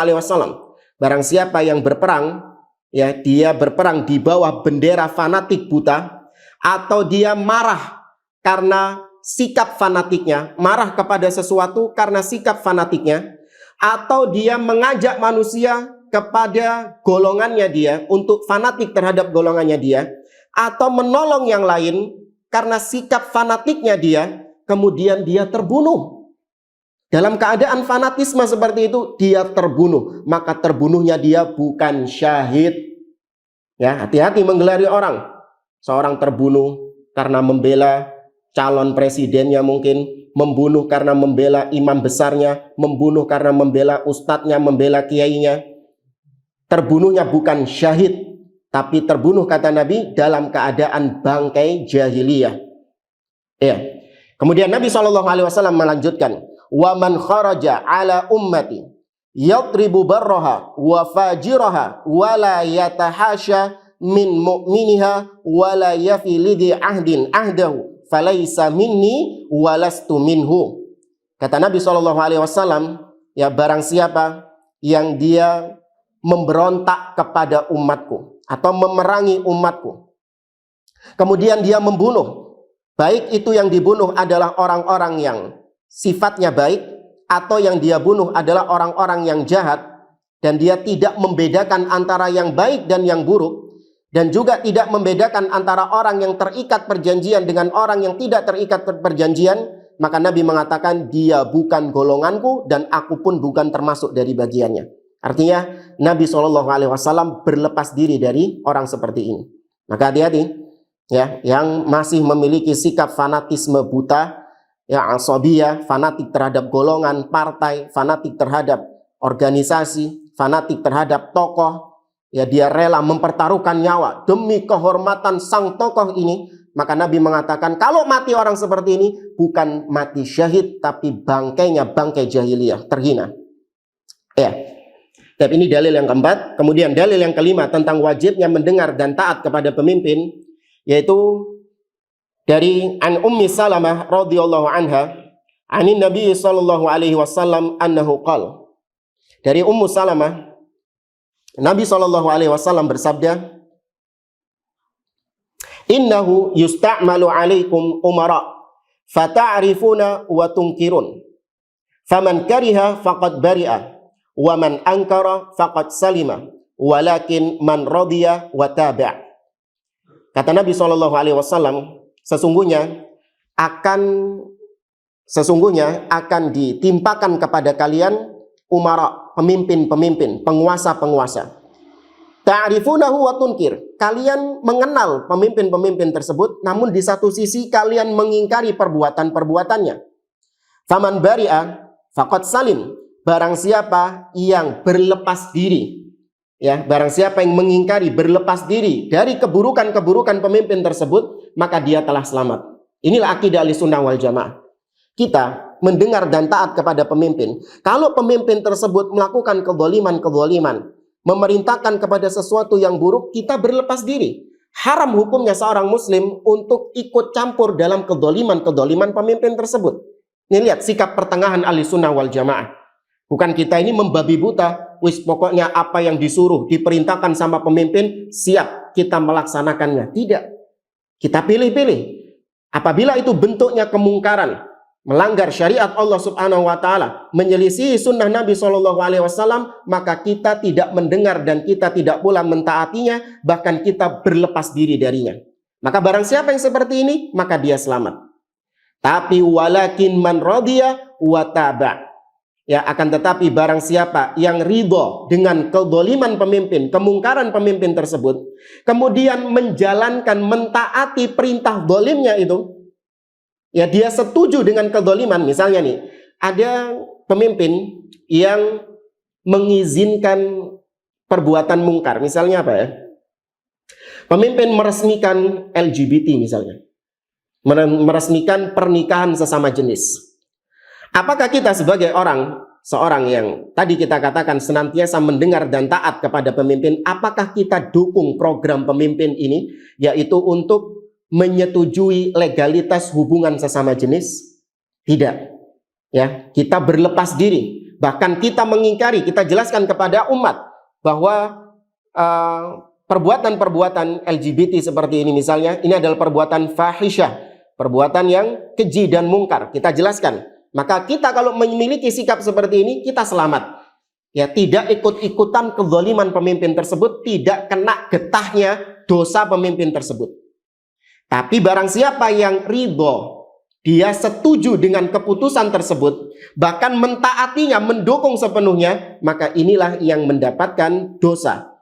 Barang siapa yang berperang, ya, dia berperang di bawah bendera fanatik buta, atau dia marah karena sikap fanatiknya, marah kepada sesuatu karena sikap fanatiknya, atau dia mengajak manusia kepada golongannya dia untuk fanatik terhadap golongannya dia, atau menolong yang lain karena sikap fanatiknya dia, kemudian dia terbunuh. Dalam keadaan fanatisme seperti itu, dia terbunuh. Maka terbunuhnya dia bukan syahid. Ya, hati-hati menggelari orang. Seorang terbunuh karena membela calon presidennya mungkin, membunuh karena membela imam besarnya, membunuh karena membela ustadznya, membela kiainya. Terbunuhnya bukan syahid, tapi terbunuh, kata Nabi, dalam keadaan bangkai jahiliyah. Ya. Kemudian Nabi SAW melanjutkan, wa man kharaja ala ummati yadribu barraha wa fajiraha wa la yatahasha min mu'miniha wa la yafi lidhi ahdin ahdahu falaysa minni walastu minhu. Kata Nabi SAW, ya, barang siapa yang dia memberontak kepada umatku atau memerangi umatku, kemudian dia membunuh, baik itu yang dibunuh adalah orang-orang yang sifatnya baik, atau yang dia bunuh adalah orang-orang yang jahat, dan dia tidak membedakan antara yang baik dan yang buruk, dan juga tidak membedakan antara orang yang terikat perjanjian dengan orang yang tidak terikat perjanjian, maka Nabi mengatakan dia bukan golonganku dan aku pun bukan termasuk dari bagiannya. Artinya Nabi SAW berlepas diri dari orang seperti ini. Maka hati-hati, ya, yang masih memiliki sikap fanatisme buta, ya, asabiyah, fanatik terhadap golongan, partai, fanatik terhadap organisasi, fanatik terhadap tokoh, ya, dia rela mempertaruhkan nyawa demi kehormatan sang tokoh ini, maka Nabi mengatakan kalau mati orang seperti ini bukan mati syahid, tapi bangkainya bangkai jahiliyah, terhina. Ya. Tapi ini dalil yang keempat. Kemudian dalil yang kelima tentang wajibnya mendengar dan taat kepada pemimpin, yaitu dari an Ummi Salamah radhiyallahu anha, anin Nabi sallallahu alaihi wasallam annahu qala. Dari Ummu Salamah, Nabi sallallahu alaihi wasallam bersabda, Innahu yusta'malu 'alaikum umara fata'rifuna wa tunkirun. Faman kariha faqad bari'a wa man ankara faqad salima. Walakin man radiya wa tabi'. Kata Nabi SAW, sesungguhnya akan ditimpakan kepada kalian umara, pemimpin-pemimpin, penguasa-penguasa. Ta'rifunahu wa tunkir. Kalian mengenal pemimpin-pemimpin tersebut, namun di satu sisi kalian mengingkari perbuatan-perbuatannya. Faman bari'a faqad salim. Barang siapa yang berlepas diri, ya, barang siapa yang mengingkari, berlepas diri dari keburukan-keburukan pemimpin tersebut, maka dia telah selamat. Inilah akidah Ahlussunnah wal Jamaah. Kita mendengar dan taat kepada pemimpin. Kalau pemimpin tersebut melakukan kezaliman-kezaliman, memerintahkan kepada sesuatu yang buruk, kita berlepas diri. Haram hukumnya seorang muslim untuk ikut campur dalam kezaliman-kezaliman pemimpin tersebut. Ini lihat sikap pertengahan Ahlussunnah wal Jamaah. Bukan kita ini membabi buta, wis pokoknya apa yang disuruh, diperintahkan sama pemimpin, siap kita melaksanakannya. Tidak. Kita pilih-pilih. Apabila itu bentuknya kemungkaran, melanggar syariat Allah Subhanahu wa taala, menyelisihi sunnah Nabi SAW, maka kita tidak mendengar dan kita tidak pula mentaatinya, bahkan kita berlepas diri darinya. Maka barang siapa yang seperti ini, maka dia selamat. Tapi walakin man radiya wa taba'. Ya, akan tetapi barang siapa yang ridho dengan kezaliman pemimpin, kemungkaran pemimpin tersebut, kemudian menjalankan, mentaati perintah zalimnya itu, ya dia setuju dengan kezaliman. Misalnya nih, ada pemimpin yang mengizinkan perbuatan mungkar. Misalnya apa ya? Pemimpin meresmikan LGBT misalnya. Meresmikan pernikahan sesama jenis. Apakah kita sebagai seorang yang tadi kita katakan senantiasa mendengar dan taat kepada pemimpin, apakah kita dukung program pemimpin ini, yaitu untuk menyetujui legalitas hubungan sesama jenis? Tidak. Ya, kita berlepas diri, bahkan kita mengingkari, kita jelaskan kepada umat bahwa perbuatan-perbuatan LGBT seperti ini misalnya, ini adalah perbuatan fahisyah, perbuatan yang keji dan mungkar. Kita jelaskan. Maka kita kalau memiliki sikap seperti ini, kita selamat. Ya, tidak ikut-ikutan kezaliman pemimpin tersebut, tidak kena getahnya dosa pemimpin tersebut. Tapi barang siapa yang ridho, dia setuju dengan keputusan tersebut, bahkan mentaatinya, mendukung sepenuhnya, maka inilah yang mendapatkan dosa.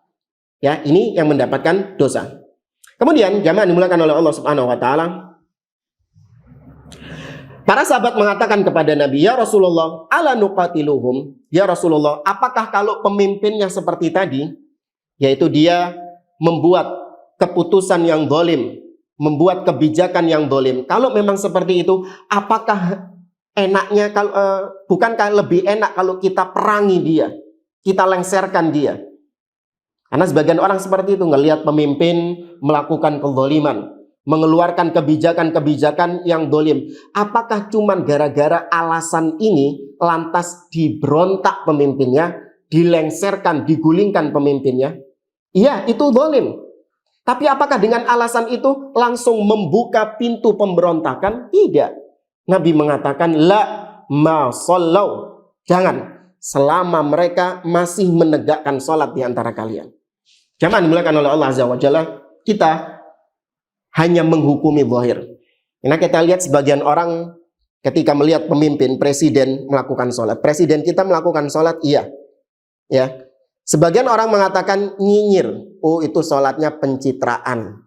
Ya, ini yang mendapatkan dosa. Kemudian jamaah dimulakan oleh Allah Subhanahu wa taala, para sahabat mengatakan kepada Nabi, "Ya Rasulullah, ala nuqatiluhum?" Ya Rasulullah, apakah kalau pemimpinnya seperti tadi, yaitu dia membuat keputusan yang zalim, membuat kebijakan yang zalim, kalau memang seperti itu, apakah enaknya bukankah lebih enak kalau kita perangi dia, kita lengserkan dia? Karena sebagian orang seperti itu, ngelihat pemimpin melakukan kezaliman, mengeluarkan kebijakan-kebijakan yang zalim. Apakah cuman gara-gara alasan ini lantas diberontak pemimpinnya, dilengserkan, digulingkan pemimpinnya? Iya, itu zalim. Tapi apakah dengan alasan itu langsung membuka pintu pemberontakan? Tidak. Nabi mengatakan, la ma sallau. Jangan, selama mereka masih menegakkan sholat di antara kalian. Jangan dimulakan oleh Allah Azza wa Jalla, kita hanya menghukumi zahir. Nah, kita lihat sebagian orang ketika melihat pemimpin, presiden melakukan sholat. Presiden kita melakukan sholat, iya. Ya. Sebagian orang mengatakan nyinyir. Oh, itu sholatnya pencitraan.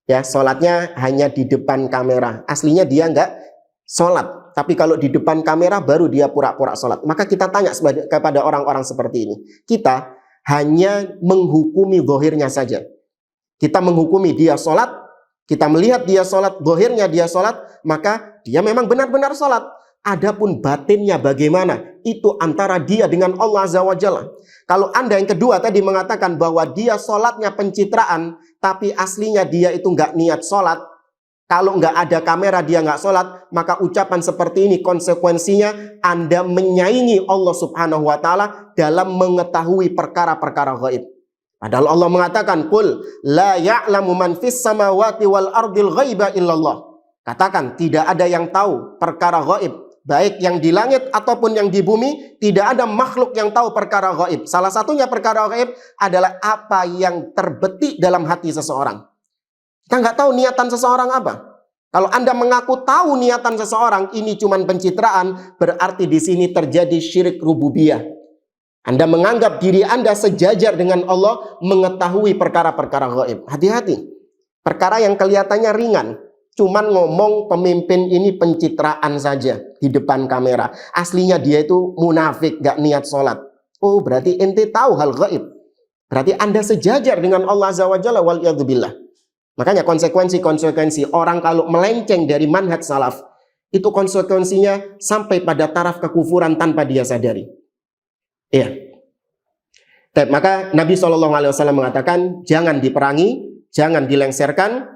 Ya, sholatnya hanya di depan kamera. Aslinya dia enggak sholat. Tapi kalau di depan kamera baru dia pura-pura sholat. Maka kita tanya kepada orang-orang seperti ini. Kita hanya menghukumi zahirnya saja. Kita menghukumi dia sholat, kita melihat dia sholat, zahirnya dia sholat, maka dia memang benar-benar sholat. Adapun batinnya bagaimana, itu antara dia dengan Allah Azza wa Jalla. Kalau Anda yang kedua tadi mengatakan bahwa dia sholatnya pencitraan, tapi aslinya dia itu nggak niat sholat, kalau nggak ada kamera dia nggak sholat, maka ucapan seperti ini konsekuensinya Anda menyaingi Allah Subhanahu wa Ta'ala dalam mengetahui perkara-perkara gaib. Padahal Allah mengatakan, "Qul la ya'lamu man fis samawati wal ardil ghaiba illallah." Katakan, tidak ada yang tahu perkara gaib, baik yang di langit ataupun yang di bumi, tidak ada makhluk yang tahu perkara gaib. Salah satunya perkara gaib adalah apa yang terbetik dalam hati seseorang. Kita nggak tahu niatan seseorang apa. Kalau Anda mengaku tahu niatan seseorang, ini cuma pencitraan, berarti di sini terjadi syirik rububiyah. Anda menganggap diri Anda sejajar dengan Allah mengetahui perkara-perkara gaib. Hati-hati. Perkara yang kelihatannya ringan. Cuman ngomong pemimpin ini pencitraan saja di depan kamera. Aslinya dia itu munafik, gak niat sholat. Oh, berarti ente tahu hal gaib. Berarti Anda sejajar dengan Allah Azza wa Jalla waliyadzubillah. Makanya konsekuensi orang kalau melenceng dari manhaj salaf, itu konsekuensinya sampai pada taraf kekufuran tanpa dia sadari. Iya. Maka Nabi SAW mengatakan, jangan diperangi, jangan dilengserkan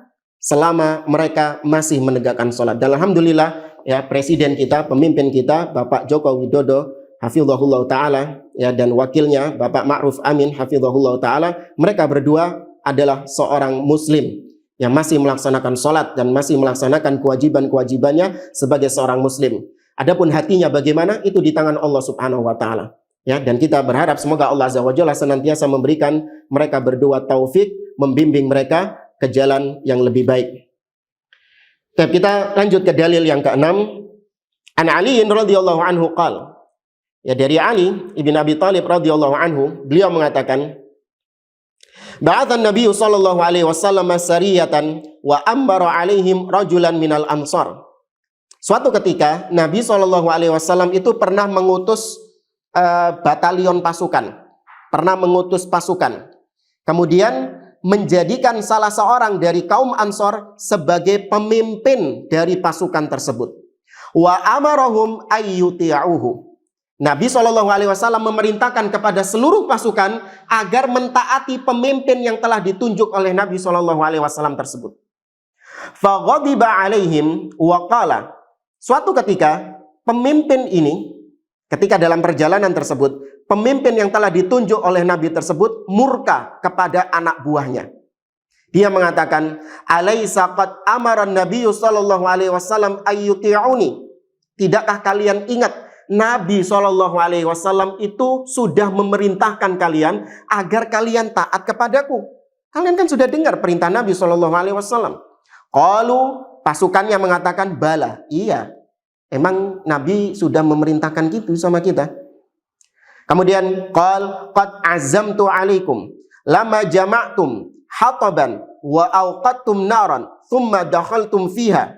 selama mereka masih menegakkan sholat. Dan alhamdulillah ya, presiden kita, pemimpin kita, Bapak Joko Widodo hafizahullah taala, ya, dan wakilnya Bapak Ma'ruf Amin hafizahullah taala, mereka berdua adalah seorang muslim yang masih melaksanakan sholat dan masih melaksanakan kewajiban-kewajibannya sebagai seorang muslim. Adapun hatinya bagaimana, itu di tangan Allah Subhanahu wa taala. Ya, dan kita berharap semoga Allah Azza wa Jalla senantiasa memberikan mereka berdua taufik, membimbing mereka ke jalan yang lebih baik. Kita lanjut ke dalil yang keenam. An Ali radhiyallahu anhu qala. Ya, dari Ali ibn Abi Thalib radhiyallahu anhu, beliau mengatakan, Ba'athan Nabi sallallahu alaihi wasallam sariyatan wa ambara alaihim rajulan minal ansar. Suatu ketika Nabi sallallahu alaihi wasallam itu pernah mengutus batalion pasukan, pernah mengutus pasukan, kemudian menjadikan salah seorang dari kaum Ansor sebagai pemimpin dari pasukan tersebut. Wa amarahum ayyuti'uhu. Nabi SAW memerintahkan kepada seluruh pasukan agar mentaati pemimpin yang telah ditunjuk oleh Nabi SAW tersebut. Faghadiba alaihim wa qala. Suatu ketika pemimpin ini, ketika dalam perjalanan tersebut, pemimpin yang telah ditunjuk oleh Nabi tersebut murka kepada anak buahnya. Dia mengatakan, "Alaisa qad amara an-nabiy sallallahu alaihi wasallam ayyuti'uni?" Tidakkah kalian ingat Nabi sallallahu alaihi wasallam itu sudah memerintahkan kalian agar kalian taat kepadaku? Kalian kan sudah dengar perintah Nabi sallallahu alaihi wasallam. Qalu, pasukannya mengatakan, "Bala." Iya. Emang Nabi sudah memerintahkan gitu sama kita. Kemudian qal qad azamtu alaikum lama jama'tum hataban wa awqattum naran thumma dakhaltum fiha.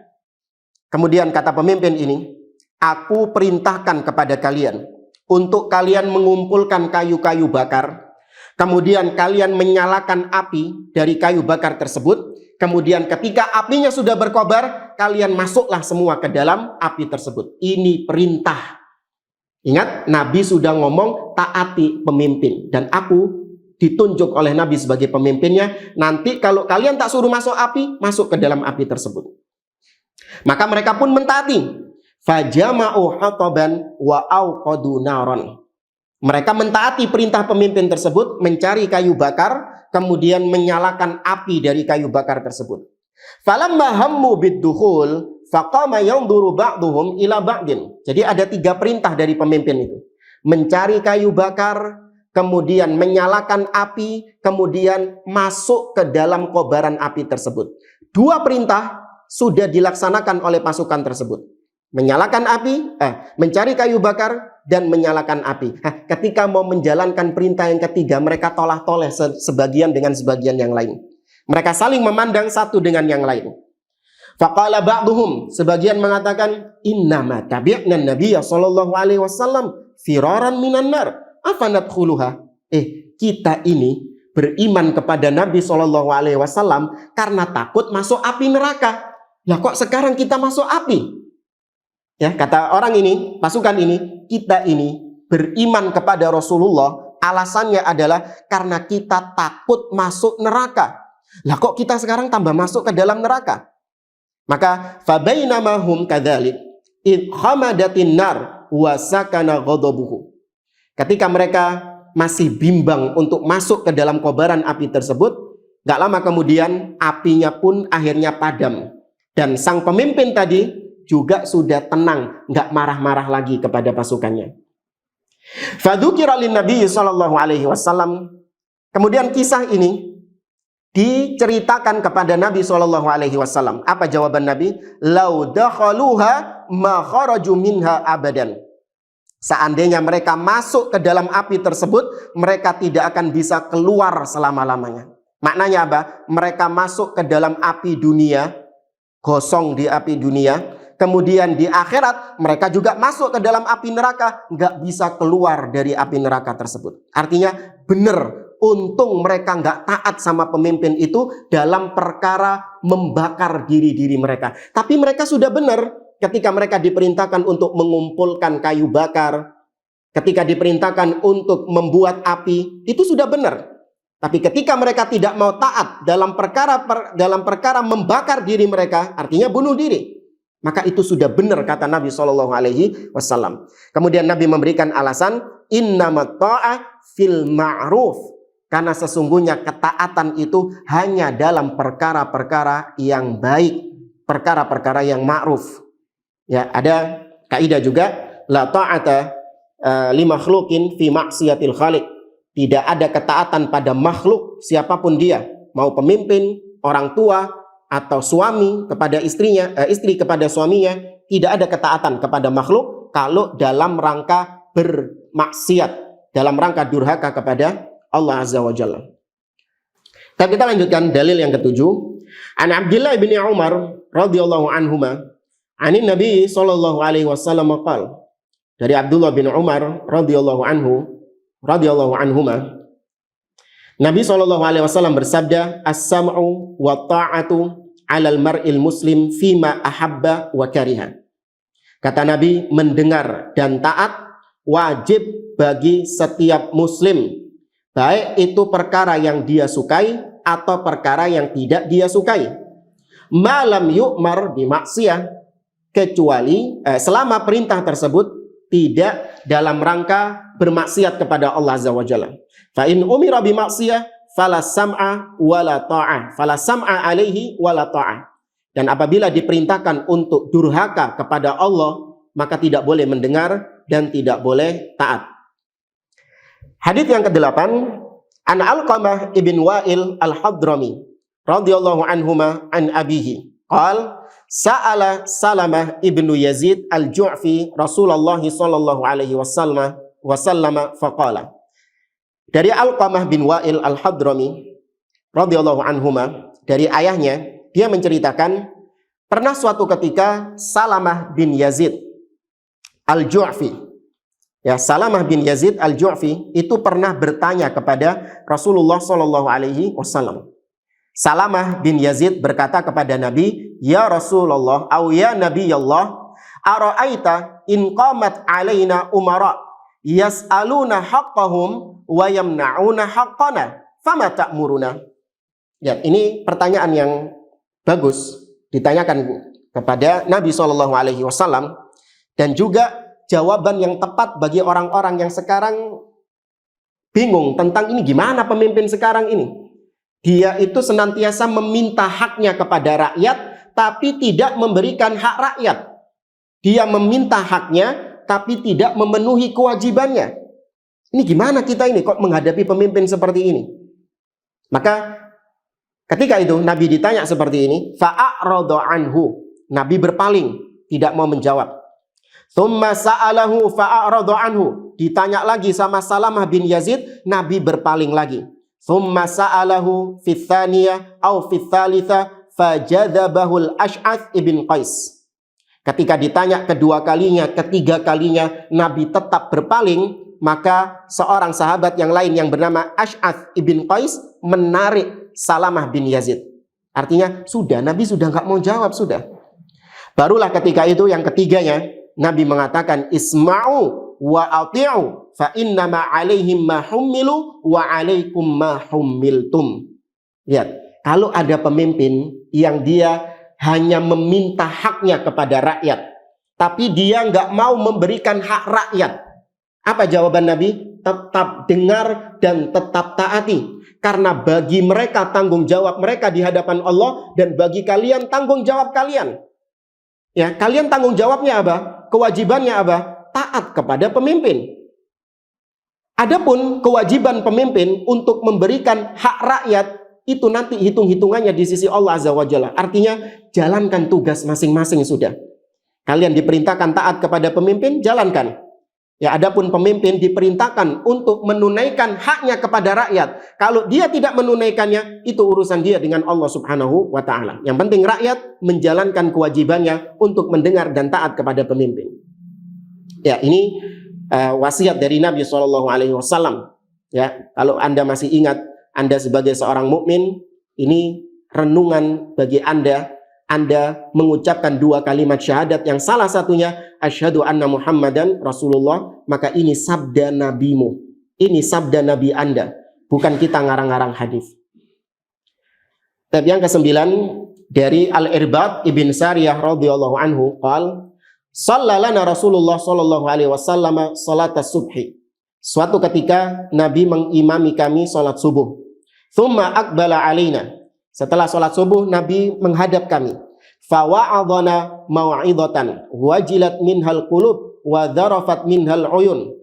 Kemudian kata pemimpin ini, aku perintahkan kepada kalian untuk kalian mengumpulkan kayu-kayu bakar, kemudian kalian menyalakan api dari kayu bakar tersebut. Kemudian ketika apinya sudah berkobar, kalian masuklah semua ke dalam api tersebut. Ini perintah. Ingat, Nabi sudah ngomong taati pemimpin. Dan aku ditunjuk oleh Nabi sebagai pemimpinnya. Nanti kalau kalian tak suruh masuk api, masuk ke dalam api tersebut. Maka mereka pun mentaati. Fajama'u hataban wa auqadu naron. Mereka mentaati perintah pemimpin tersebut, mencari kayu bakar, kemudian menyalakan api dari kayu bakar tersebut. Falamma hammu biddukhul faqama yanzuru ba'dhum ila ba'din. Jadi ada 3 perintah dari pemimpin itu. Mencari kayu bakar, kemudian menyalakan api, kemudian masuk ke dalam kobaran api tersebut. 2 perintah sudah dilaksanakan oleh pasukan tersebut. Menyalakan api, mencari kayu bakar, dan menyalakan api. Ketika mau menjalankan perintah yang ketiga, mereka tolah-toleh sebagian dengan sebagian yang lain. Mereka saling memandang satu dengan yang lain. Faqala ba'duhum, sebagian mengatakan, innama tabi'na nabiyya sallallahu alaihi wasallam firaran minan nar, afanadkhuluha. Kita ini beriman kepada Nabi sallallahu alaihi wasallam karena takut masuk api neraka. Lah kok sekarang kita masuk api? Ya, kata orang ini, pasukan ini, kita ini beriman kepada Rasulullah, alasannya adalah karena kita takut masuk neraka. Lah kok kita sekarang tambah masuk ke dalam neraka? Maka fabainama hum kadzalik id khamadatin nar wa sakana ghadabuhu. Ketika mereka masih bimbang untuk masuk ke dalam kobaran api tersebut, gak lama kemudian apinya pun akhirnya padam. Dan sang pemimpin tadi juga sudah tenang, gak marah-marah lagi kepada pasukannya. Fadzukira lin-nabi sallallahu alaihi wasallam. Kemudian kisah ini diceritakan kepada Nabi sallallahu alaihi wasallam. Apa jawaban Nabi? Lau dakhaluha ma kharaju minha abadan. Seandainya mereka masuk ke dalam api tersebut, mereka tidak akan bisa keluar selama-lamanya. Maknanya apa? Mereka masuk ke dalam api dunia, gosong di api dunia, kemudian di akhirat mereka juga masuk ke dalam api neraka, nggak bisa keluar dari api neraka tersebut. Artinya benar, untung mereka nggak taat sama pemimpin itu dalam perkara membakar diri-diri mereka. Tapi mereka sudah benar ketika mereka diperintahkan untuk mengumpulkan kayu bakar, ketika diperintahkan untuk membuat api, itu sudah benar. Tapi ketika mereka tidak mau taat dalam perkara membakar diri mereka, artinya bunuh diri, maka itu sudah benar kata Nabi Shallallahu Alaihi Wasallam. Kemudian Nabi memberikan alasan, innamat ta'ah fil ma'ruf, karena sesungguhnya ketaatan itu hanya dalam perkara-perkara yang baik, perkara-perkara yang ma'ruf. Ya, ada kaidah juga, la ta'ata li makhluqin fi maksiatil khaliq. Tidak ada ketaatan pada makhluk siapapun dia, mau pemimpin, orang tua, atau suami kepada istrinya, istri kepada suaminya. Tidak ada ketaatan kepada makhluk kalau dalam rangka bermaksiat, dalam rangka durhaka kepada Allah Azza wa Jalla. Tapi kita lanjutkan dalil yang ketujuh. An Abdullah bin Umar radhiyallahu anhuma, anin Nabi sallallahu alaihi wasallam qala. Dari Abdullah bin Umar radhiyallahu anhuma, Nabi sallallahu alaihi wasallam bersabda, as-sam'u wa ta'atu 'alal mar'il muslim fima ahabba wa kariha. Kata Nabi, mendengar dan taat wajib bagi setiap muslim, baik itu perkara yang dia sukai atau perkara yang tidak dia sukai. Malam yu'mar bimaksiyah, kecuali selama perintah tersebut tidak dalam rangka bermaksiat kepada Allah Azza wa Jalla. Fa in umira bimaksiyah fala sam'a wala ta'ah, fala sam'a alaihi wala ta'ah. Dan apabila diperintahkan untuk durhaka kepada Allah, maka tidak boleh mendengar dan tidak boleh taat. Hadits yang ke-8, an Alqamah ibn Wa'il al-Hadrami radhiyallahu anhuma an abihi qala sa'ala Salamah ibnu Yazid al-Ju'fi Rasulullah sallallahu alaihi wasallam faqala. Dari Alqamah bin Wa'il al-Hadrami radhiyallahu anhuma, dari ayahnya, dia menceritakan pernah suatu ketika Salamah bin Yazid al-Ju'fi, ya, Salamah bin Yazid al-Ju'fi itu pernah bertanya kepada Rasulullah sallallahu alaihi wasallam. Salamah bin Yazid berkata kepada Nabi, ya Rasulullah, au ya Nabi Allah, ara'aita in qamat alaina umara yas'aluna haqqahum wa yamna'una haqqana fama ta'muruna. Ya, ini pertanyaan yang bagus ditanyakan kepada Nabi sallallahu alaihi wasallam, dan juga jawaban yang tepat bagi orang-orang yang sekarang bingung tentang ini, gimana pemimpin sekarang ini. Dia itu senantiasa meminta haknya kepada rakyat, tapi tidak memberikan hak rakyat. Dia meminta haknya, tapi tidak memenuhi kewajibannya. Ini gimana kita ini kok menghadapi pemimpin seperti ini? Maka ketika itu Nabi ditanya seperti ini, fa'a'rada anhu. Nabi berpaling, tidak mau menjawab. Tsumma sa'alahu fa'a'rada anhu. Ditanya lagi sama Salamah bin Yazid, Nabi berpaling lagi. Tsumma sa'alahu fi tsaniyah au fi tsalitsa fajadzabahu al-Ash'ats ibn Qais. Ketika ditanya kedua kalinya, ketiga kalinya Nabi tetap berpaling, maka seorang sahabat yang lain yang bernama Ash'ats ibn Qais menarik Salamah bin Yazid. Artinya sudah, Nabi sudah nggak mau jawab, sudah. Barulah ketika itu yang ketiganya Nabi mengatakan, isma'u wa ati'u fa innama alaihim ma hummilu wa alaikum ma hummiltum. Lihat, kalau ada pemimpin yang dia hanya meminta haknya kepada rakyat, tapi dia nggak mau memberikan hak rakyat, Apa jawaban Nabi? Tetap dengar dan tetap taati. Karena bagi mereka tanggung jawab mereka di hadapan Allah, dan bagi kalian tanggung jawab kalian. Ya, kalian tanggung jawabnya apa? Kewajibannya apa? Taat kepada pemimpin. Adapun kewajiban pemimpin untuk memberikan hak rakyat, itu nanti hitung-hitungannya di sisi Allah Azza wa Jalla. Artinya, jalankan tugas masing-masing sudah. Kalian diperintahkan taat kepada pemimpin, jalankan. Ya, adapun pemimpin diperintahkan untuk menunaikan haknya kepada rakyat. Kalau dia tidak menunaikannya, itu urusan dia dengan Allah Subhanahu wa Ta'ala. Yang penting rakyat menjalankan kewajibannya untuk mendengar dan taat kepada pemimpin. Ya, ini wasiat dari Nabi SAW. Ya, kalau Anda masih ingat, Anda sebagai seorang mukmin, ini renungan bagi Anda mengucapkan 2 kalimat syahadat yang salah satunya asyhadu anna Muhammadan Rasulullah, maka ini sabda nabimu. Ini sabda nabi Anda, bukan kita ngarang-ngarang hadis. Tapi yang ke-9 dari Al-Irbad ibn Sariyah radhiyallahu anhu qala sallalana Rasulullah sallallahu alaihi wasallam salat subhi. Suatu ketika Nabi mengimami kami salat subuh. Tsumma aqbala alaina. Setelah sholat subuh, Nabi menghadap kami. Fawa'adhana mau'idhatan wajilat minhal qulub wa dharafat minhal uyun.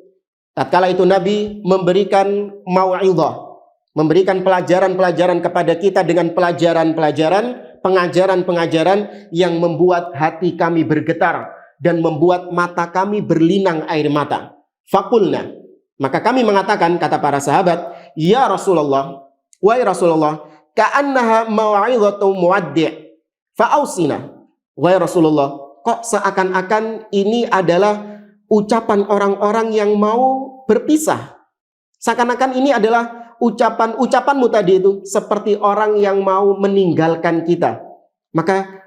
Tatkala itu Nabi memberikan mau'idhah, memberikan pelajaran-pelajaran kepada kita dengan pelajaran-pelajaran, pengajaran-pengajaran yang membuat hati kami bergetar dan membuat mata kami berlinang air mata. Faqulna, maka kami mengatakan, kata para sahabat, ya Rasulullah, wahai Rasulullah, ka'annaha mau'izatu muwaddi' fa'ausina. Wahai Rasulullah, kok seakan-akan ini adalah ucapan orang-orang yang mau berpisah. Seakan-akan ini adalah ucapanmu tadi itu seperti orang yang mau meninggalkan kita. Maka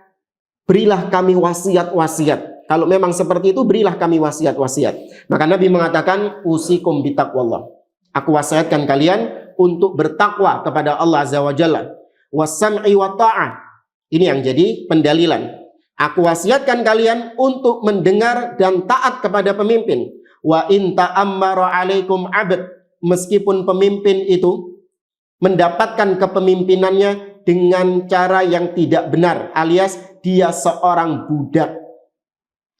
berilah kami wasiat-wasiat. Kalau memang seperti itu, berilah kami wasiat-wasiat. Maka Nabi mengatakan, usikum bitaqwallah. Aku wasiatkan kalian untuk bertakwa kepada Allah Azza wa Jalla. Wassam'i wa ta'ah. Ini yang jadi pendalilan. Aku wasiatkan kalian untuk mendengar dan taat kepada pemimpin. Wa in ta'ammara 'alaikum 'abd. Meskipun pemimpin itu mendapatkan kepemimpinannya dengan cara yang tidak benar, alias dia seorang budak.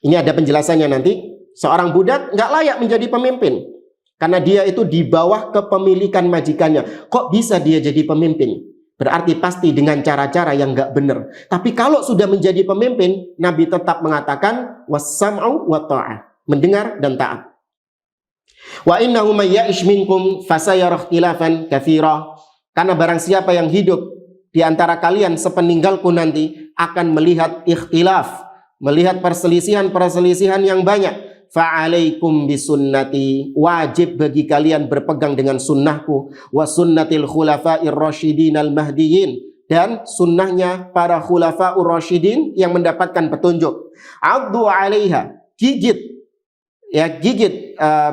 Ini ada penjelasannya nanti. Seorang budak nggak layak menjadi pemimpin. Karena dia itu di bawah kepemilikan majikannya. Kok bisa dia jadi pemimpin? Berarti pasti dengan cara-cara yang nggak benar. Tapi kalau sudah menjadi pemimpin, Nabi tetap mengatakan wassam'u wa ta'ah. Mendengar dan taat. Wa innahu may ya'ish minkum fasayara ikhtilafan katsira. Karena barang siapa yang hidup di antara kalian sepeninggalku nanti akan melihat ikhtilaf, melihat perselisihan-perselisihan yang banyak. Fa'alaikum bisunnati, wajib bagi kalian berpegang dengan sunnahku, wa sunnatil khulafa'ir rasyidin al-mahdiyin, dan sunnahnya para khulafa'ur rasyidin yang mendapatkan petunjuk. Addu 'alaiha, gigit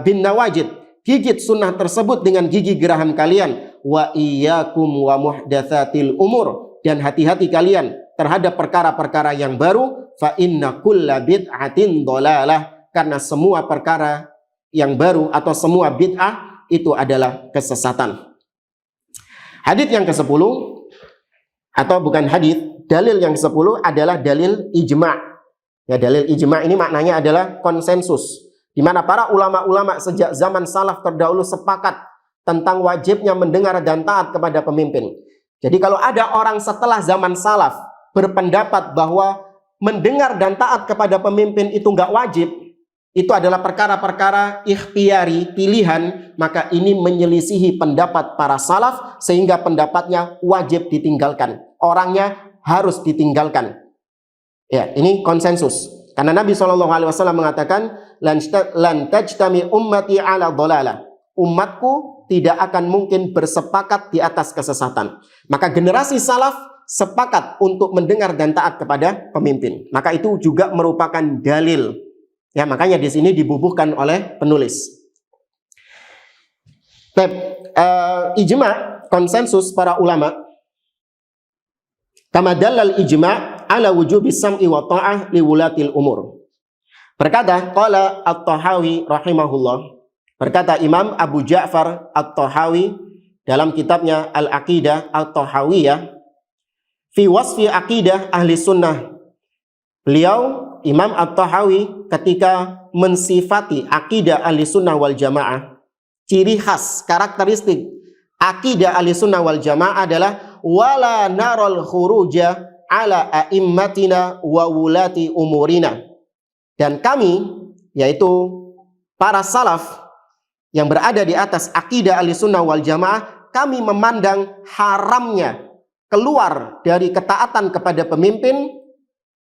bin nawajid, gigit sunnah tersebut dengan gigi geraham kalian. Wa iyyakum wa muhdatsatil umur, dan hati-hati kalian terhadap perkara-perkara yang baru. Fa inna kulla bid'atin dhalalah, karena semua perkara yang baru atau semua bid'ah itu adalah kesesatan. Hadits yang ke-10, atau bukan hadits, dalil yang ke-10 adalah dalil ijma'. Ya, dalil ijma' ini maknanya adalah konsensus, di mana para ulama-ulama sejak zaman salaf terdahulu sepakat tentang wajibnya mendengar dan taat kepada pemimpin. Jadi kalau ada orang setelah zaman salaf berpendapat bahwa mendengar dan taat kepada pemimpin itu nggak wajib, itu adalah perkara-perkara ikhtiyari, pilihan, maka ini menyelisihi pendapat para salaf sehingga pendapatnya wajib ditinggalkan. Orangnya harus ditinggalkan. Ya, ini konsensus. Karena Nabi SAW mengatakan, lan tajtami ummati ala dhalalah. Umatku tidak akan mungkin bersepakat di atas kesesatan. Maka generasi salaf sepakat untuk mendengar dan taat kepada pemimpin. Maka itu juga merupakan dalil. Ya, makanya di sini dibubuhkan oleh penulis. Ijma', konsensus para ulama. Kama dalal ijma' ala wujubi sam'i wa ta'ah li wulatil umur. Berkata qala At-Tahawi rahimahullah, Berkata Imam Abu Ja'far At-Tahawi dalam kitabnya Al-Aqidah At-Tahawiyah, fi wasfi aqidah ahli sunnah. Beliau Imam At-Tahawi ketika mensifati akidah ahli sunnah wal jamaah, ciri khas, karakteristik akidah ahli sunnah wal jamaah adalah wala narol khuruja ala a'immatina wa wulati umurina. Dan kami, yaitu para salaf yang berada di atas akidah ahli sunnah wal jamaah, kami memandang haramnya keluar dari ketaatan kepada pemimpin,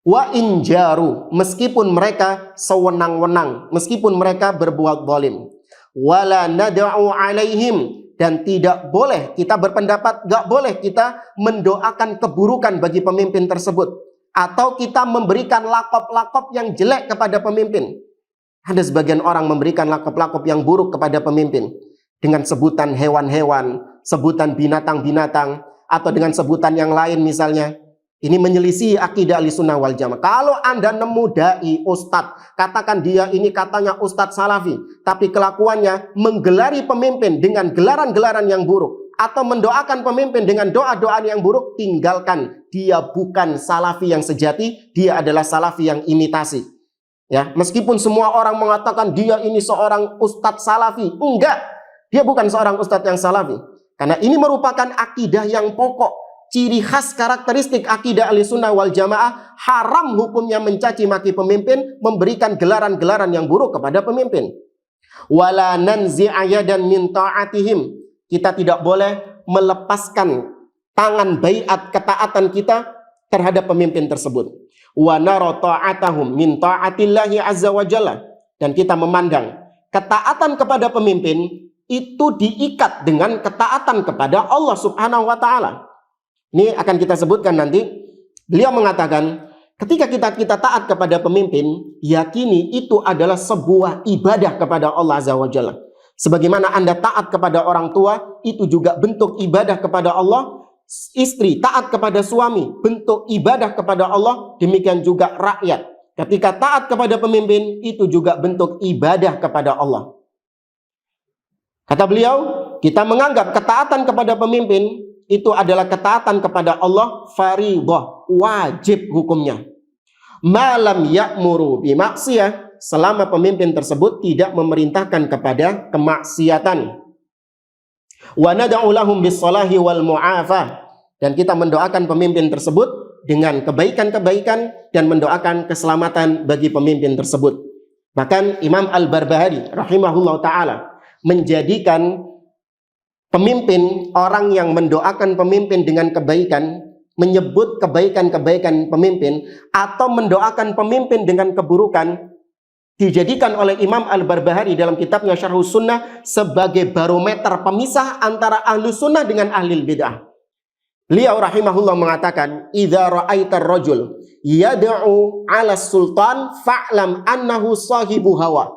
wa injaru, meskipun mereka sewenang-wenang, meskipun mereka berbuat zalim, wala nad'u alaihim, dan tidak boleh kita berpendapat, gak boleh kita mendoakan keburukan bagi pemimpin tersebut, atau kita memberikan lakop-lakop yang jelek kepada pemimpin. Ada sebagian orang memberikan lakop-lakop yang buruk kepada pemimpin dengan sebutan hewan-hewan, sebutan binatang-binatang, atau dengan sebutan yang lain misalnya. Ini menyelisih akidah ahlussunnah wal jamaah. Kalau Anda nemu dai, ustadz, katakan dia ini katanya ustadz salafi, tapi kelakuannya menggelari pemimpin dengan gelaran-gelaran yang buruk, atau mendoakan pemimpin dengan doa-doa yang buruk, tinggalkan. Dia bukan salafi yang sejati, dia adalah salafi yang imitasi. Ya, meskipun semua orang mengatakan dia ini seorang ustadz salafi, enggak, dia bukan seorang ustadz yang salafi. Karena ini merupakan akidah yang pokok. Ciri khas karakteristik akidah ahlussunnah wal jamaah, haram hukumnya mencaci maki pemimpin, memberikan gelaran-gelaran yang buruk kepada pemimpin. Wala nanzi'a yadan min ta'atihim. Kita tidak boleh melepaskan tangan baiat ketaatan kita terhadap pemimpin tersebut. Wa nara ta'atahum min ta'atillahi azza wa jalla. Dan kita memandang ketaatan kepada pemimpin itu diikat dengan ketaatan kepada Allah Subhanahu wa taala. Ini akan kita sebutkan nanti. Beliau mengatakan, ketika kita taat kepada pemimpin, yakini itu adalah sebuah ibadah kepada Allah Azza wa Jalla. Sebagaimana Anda taat kepada orang tua, itu juga bentuk ibadah kepada Allah. Istri taat kepada suami, bentuk ibadah kepada Allah. Demikian juga rakyat. Ketika taat kepada pemimpin, itu juga bentuk ibadah kepada Allah. Kata beliau, kita menganggap ketaatan kepada pemimpin itu adalah ketaatan kepada Allah fardhah, wajib hukumnya. Malam ya'muru bimaksiyah, selama pemimpin tersebut tidak memerintahkan kepada kemaksiatan. Wa nad'u lahum bis-salahi wal mu'afah, dan kita mendoakan pemimpin tersebut dengan kebaikan-kebaikan dan mendoakan keselamatan bagi pemimpin tersebut. Bahkan Imam Al-Barbahari rahimahullah taala menjadikan pemimpin, orang yang mendoakan pemimpin dengan kebaikan, menyebut kebaikan-kebaikan pemimpin, atau mendoakan pemimpin dengan keburukan, dijadikan oleh Imam Al-Barbahari dalam kitabnya Syarhus Sunnah sebagai barometer pemisah antara ahlus sunnah dengan ahlil bid'ah. Beliau rahimahullah mengatakan, idza ra'aitar rajul yad'u 'ala sultan fa'lam annahu sahibu hawa.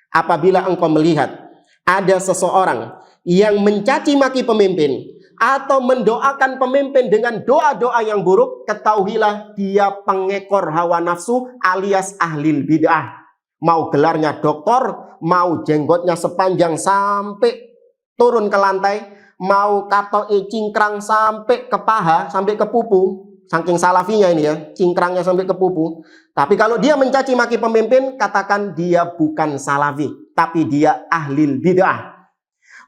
Apabila engkau melihat ada seseorang yang mencaci maki pemimpin atau mendoakan pemimpin dengan doa-doa yang buruk, ketahuilah dia pengekor hawa nafsu alias ahlil bid'ah. Mau gelarnya doktor, mau jenggotnya sepanjang sampai turun ke lantai, mau katoe cingkrang sampai ke paha, sampai ke pupu, saking salafinya ini ya, cingkrangnya sampai ke pupu. Tapi kalau dia mencaci maki pemimpin, katakan dia bukan salafi, tapi dia ahlil bid'ah.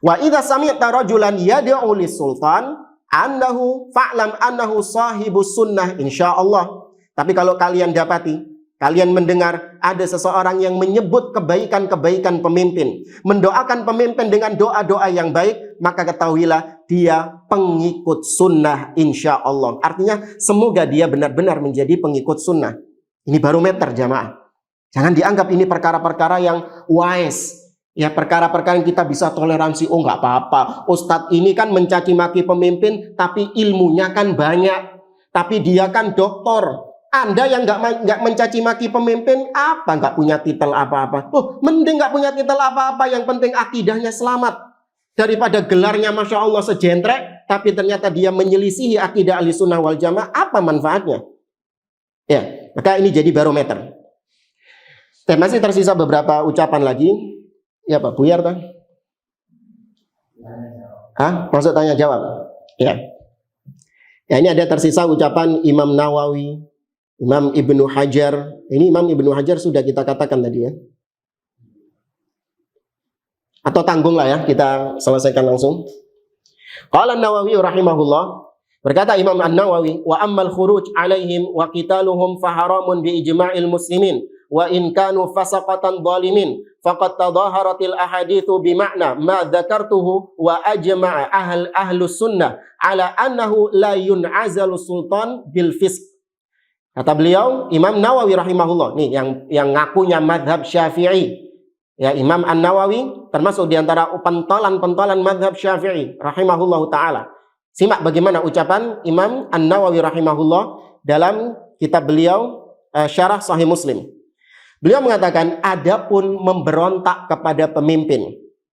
Wa idza sami'ta rajulan yad'u lis-sultan annahu fa'lam annahu sahibus sunnah insyaallah. Tapi kalau kalian dapati, kalian mendengar ada seseorang yang menyebut kebaikan-kebaikan pemimpin, mendoakan pemimpin dengan doa-doa yang baik, maka ketahuilah dia pengikut sunnah insyaallah. Artinya semoga dia benar-benar menjadi pengikut sunnah. Ini barometer jamaah. Jangan dianggap ini perkara-perkara yang wise. Ya, perkara-perkara yang kita bisa toleransi. Oh, nggak apa-apa. Ustadz ini kan mencaci maki pemimpin, tapi ilmunya kan banyak. Tapi dia kan doktor. Anda yang nggak mencaci maki pemimpin, apa nggak punya titel apa-apa? Oh, mending nggak punya titel apa-apa. Yang penting akidahnya selamat. Daripada gelarnya Masya Allah sejentrek, tapi ternyata dia menyelisihi akidah ahlussunnah wal jamaah, apa manfaatnya? Ya, maka ini jadi barometer. Dan masih tersisa beberapa ucapan lagi. Ya Pak Buyar kan? Maksud tanya jawab. Ya. Ya, ini ada tersisa ucapan Imam Nawawi, Imam Ibnu Hajar. Ini Imam Ibnu Hajar sudah kita katakan tadi ya. Atau tanggung lah ya, kita selesaikan langsung. Qala An-Nawawi rahimahullah, berkata Imam An-Nawawi, wa ammal khuruj alaihim wa qitaluhum faharamun bi ijma'il muslimin wa in kanu fasaqatan zalimin faqad tadaharatil ahaditsu bi ma'na ma dzakartuhu wa ajma'a ahlus sunnah ala annahu la yun'azalu sultan bil fisq. Kata beliau Imam Nawawi rahimahullah, nih yang ngakunya mazhab Syafi'i. Ya, Imam An-Nawawi termasuk diantara pentolan-pentolan mazhab Syafi'i rahimahullahu ta'ala. Simak bagaimana ucapan Imam An-Nawawi rahimahullah dalam kitab beliau Syarah Sahih Muslim. Beliau mengatakan, adapun memberontak kepada pemimpin,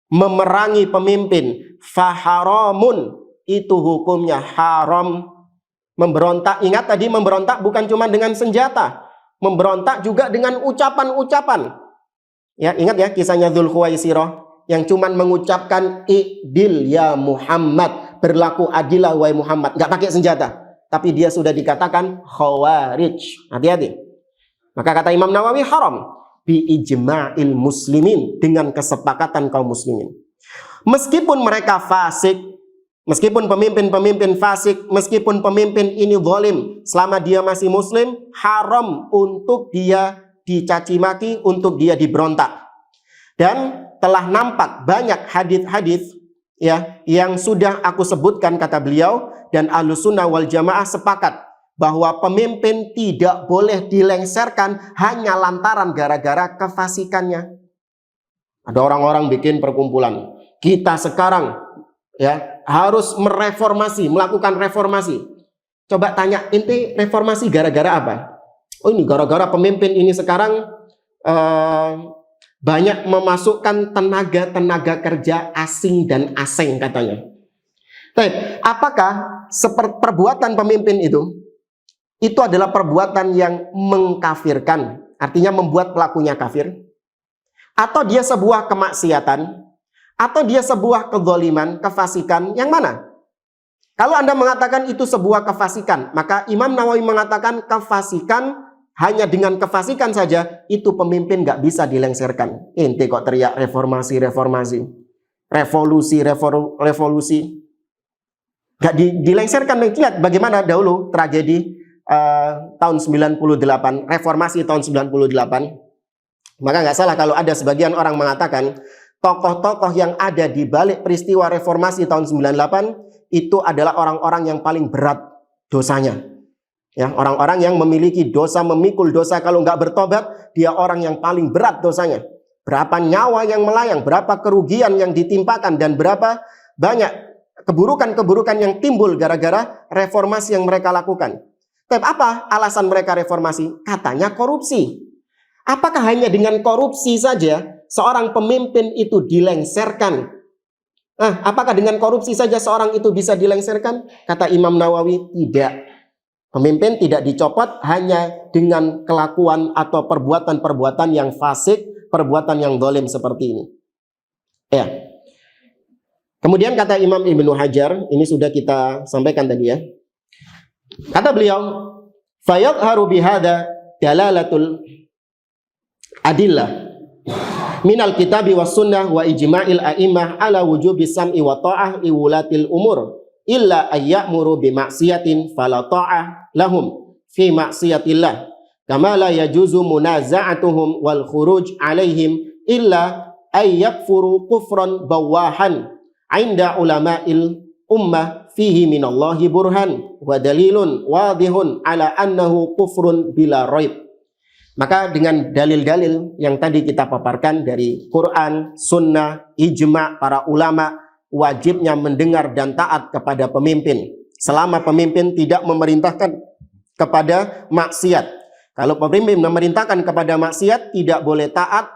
memerangi pemimpin, faharamun, itu hukumnya haram. Memberontak, ingat tadi memberontak bukan cuma dengan senjata, memberontak juga dengan ucapan-ucapan. Ya, ingat ya kisahnya Dzulkhuwaisirah yang cuman mengucapkan i'dil ya Muhammad, berlaku adilah wahai Muhammad, nggak pakai senjata, tapi dia sudah dikatakan khawarij. Hati-hati. Maka kata Imam Nawawi haram bi ijma'il muslimin, dengan kesepakatan kaum muslimin. Meskipun mereka fasik, meskipun pemimpin-pemimpin fasik, meskipun pemimpin ini zalim, selama dia masih muslim, haram untuk dia dicaci maki, untuk dia diberontak. Dan telah nampak banyak hadis-hadis ya yang sudah aku sebutkan, kata beliau, dan Ahlussunnah wal Jamaah sepakat bahwa pemimpin tidak boleh dilengsarkan hanya lantaran gara-gara kefasikannya. Ada orang-orang bikin perkumpulan, kita sekarang ya harus mereformasi, melakukan reformasi. Coba tanya, ente reformasi gara-gara apa? Oh, ini gara-gara pemimpin ini sekarang banyak memasukkan tenaga kerja asing dan asing katanya. Tapi apakah perbuatan pemimpin itu adalah perbuatan yang mengkafirkan, artinya membuat pelakunya kafir? Atau dia sebuah kemaksiatan? Atau dia sebuah kezaliman, kefasikan? Yang mana? Kalau Anda mengatakan itu sebuah kefasikan, maka Imam Nawawi mengatakan kefasikan, hanya dengan kefasikan saja itu pemimpin nggak bisa dilengsarkan. Ente kok teriak reformasi, revolusi, nggak dilengsarkan. Lihat bagaimana dahulu tragedi tahun 98, reformasi tahun 98. Maka nggak salah kalau ada sebagian orang mengatakan tokoh-tokoh yang ada di balik peristiwa reformasi tahun 98 itu adalah orang-orang yang paling berat dosanya. Ya, orang-orang yang memiliki dosa, memikul dosa, kalau nggak bertobat, dia orang yang paling berat dosanya. Berapa nyawa yang melayang, berapa kerugian yang ditimpakan, dan berapa banyak keburukan-keburukan yang timbul gara-gara reformasi yang mereka lakukan. Tapi apa alasan mereka reformasi? Katanya korupsi. Apakah hanya dengan korupsi saja seorang pemimpin itu dilengsarkan? Apakah dengan korupsi saja seorang itu bisa dilengsarkan? Kata Imam Nawawi, tidak. Pemimpin tidak dicopot hanya dengan kelakuan atau perbuatan-perbuatan yang fasik, perbuatan yang zalim seperti ini. Ya. Kemudian kata Imam Ibnu Hajar, ini sudah kita sampaikan tadi ya. Kata beliau, fayadharu bihadza dalalatul adillah minal kitabi was sunnah wa ijma'il a'immah ala wujubi sam'i wa ta'ah li wulatil umur illa ayyamuru bi maksiatin fala ta'ah lahum fi maksiatillah kama la yajuzu munaza'atuhum wal khuruj alaihim illa ayyakfuru kufran bawahan 'inda ulama'il ummah fihi minallahi burhan wa dalilun wadihun ala annahu kufrun bila raib. Maka dengan dalil-dalil yang tadi kita paparkan dari Quran, Sunnah, Ijma' para ulama, wajibnya mendengar dan taat kepada pemimpin selama pemimpin tidak memerintahkan kepada maksiat. Kalau pemimpin memerintahkan kepada maksiat, tidak boleh taat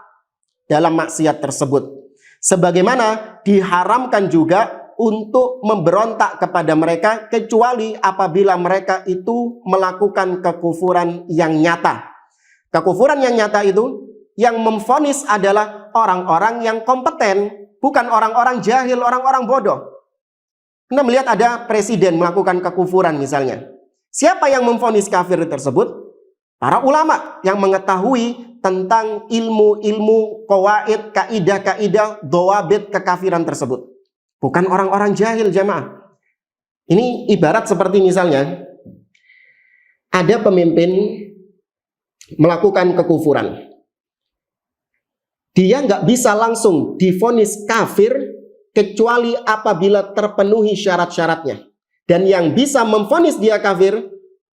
dalam maksiat tersebut. Sebagaimana diharamkan juga untuk memberontak kepada mereka kecuali apabila mereka itu melakukan kekufuran yang nyata. Kekufuran yang nyata itu yang memvonis adalah orang-orang yang kompeten, bukan orang-orang jahil, orang-orang bodoh. Anda melihat ada presiden melakukan kekufuran misalnya. Siapa yang memvonis kafir tersebut? Para ulama yang mengetahui tentang ilmu-ilmu, qawaid, kaidah-kaidah, dhawabit kekafiran tersebut. Bukan orang-orang jahil, jamaah. Ini ibarat seperti misalnya ada pemimpin melakukan kekufuran. Dia nggak bisa langsung divonis kafir kecuali apabila terpenuhi syarat-syaratnya. Dan yang bisa memvonis dia kafir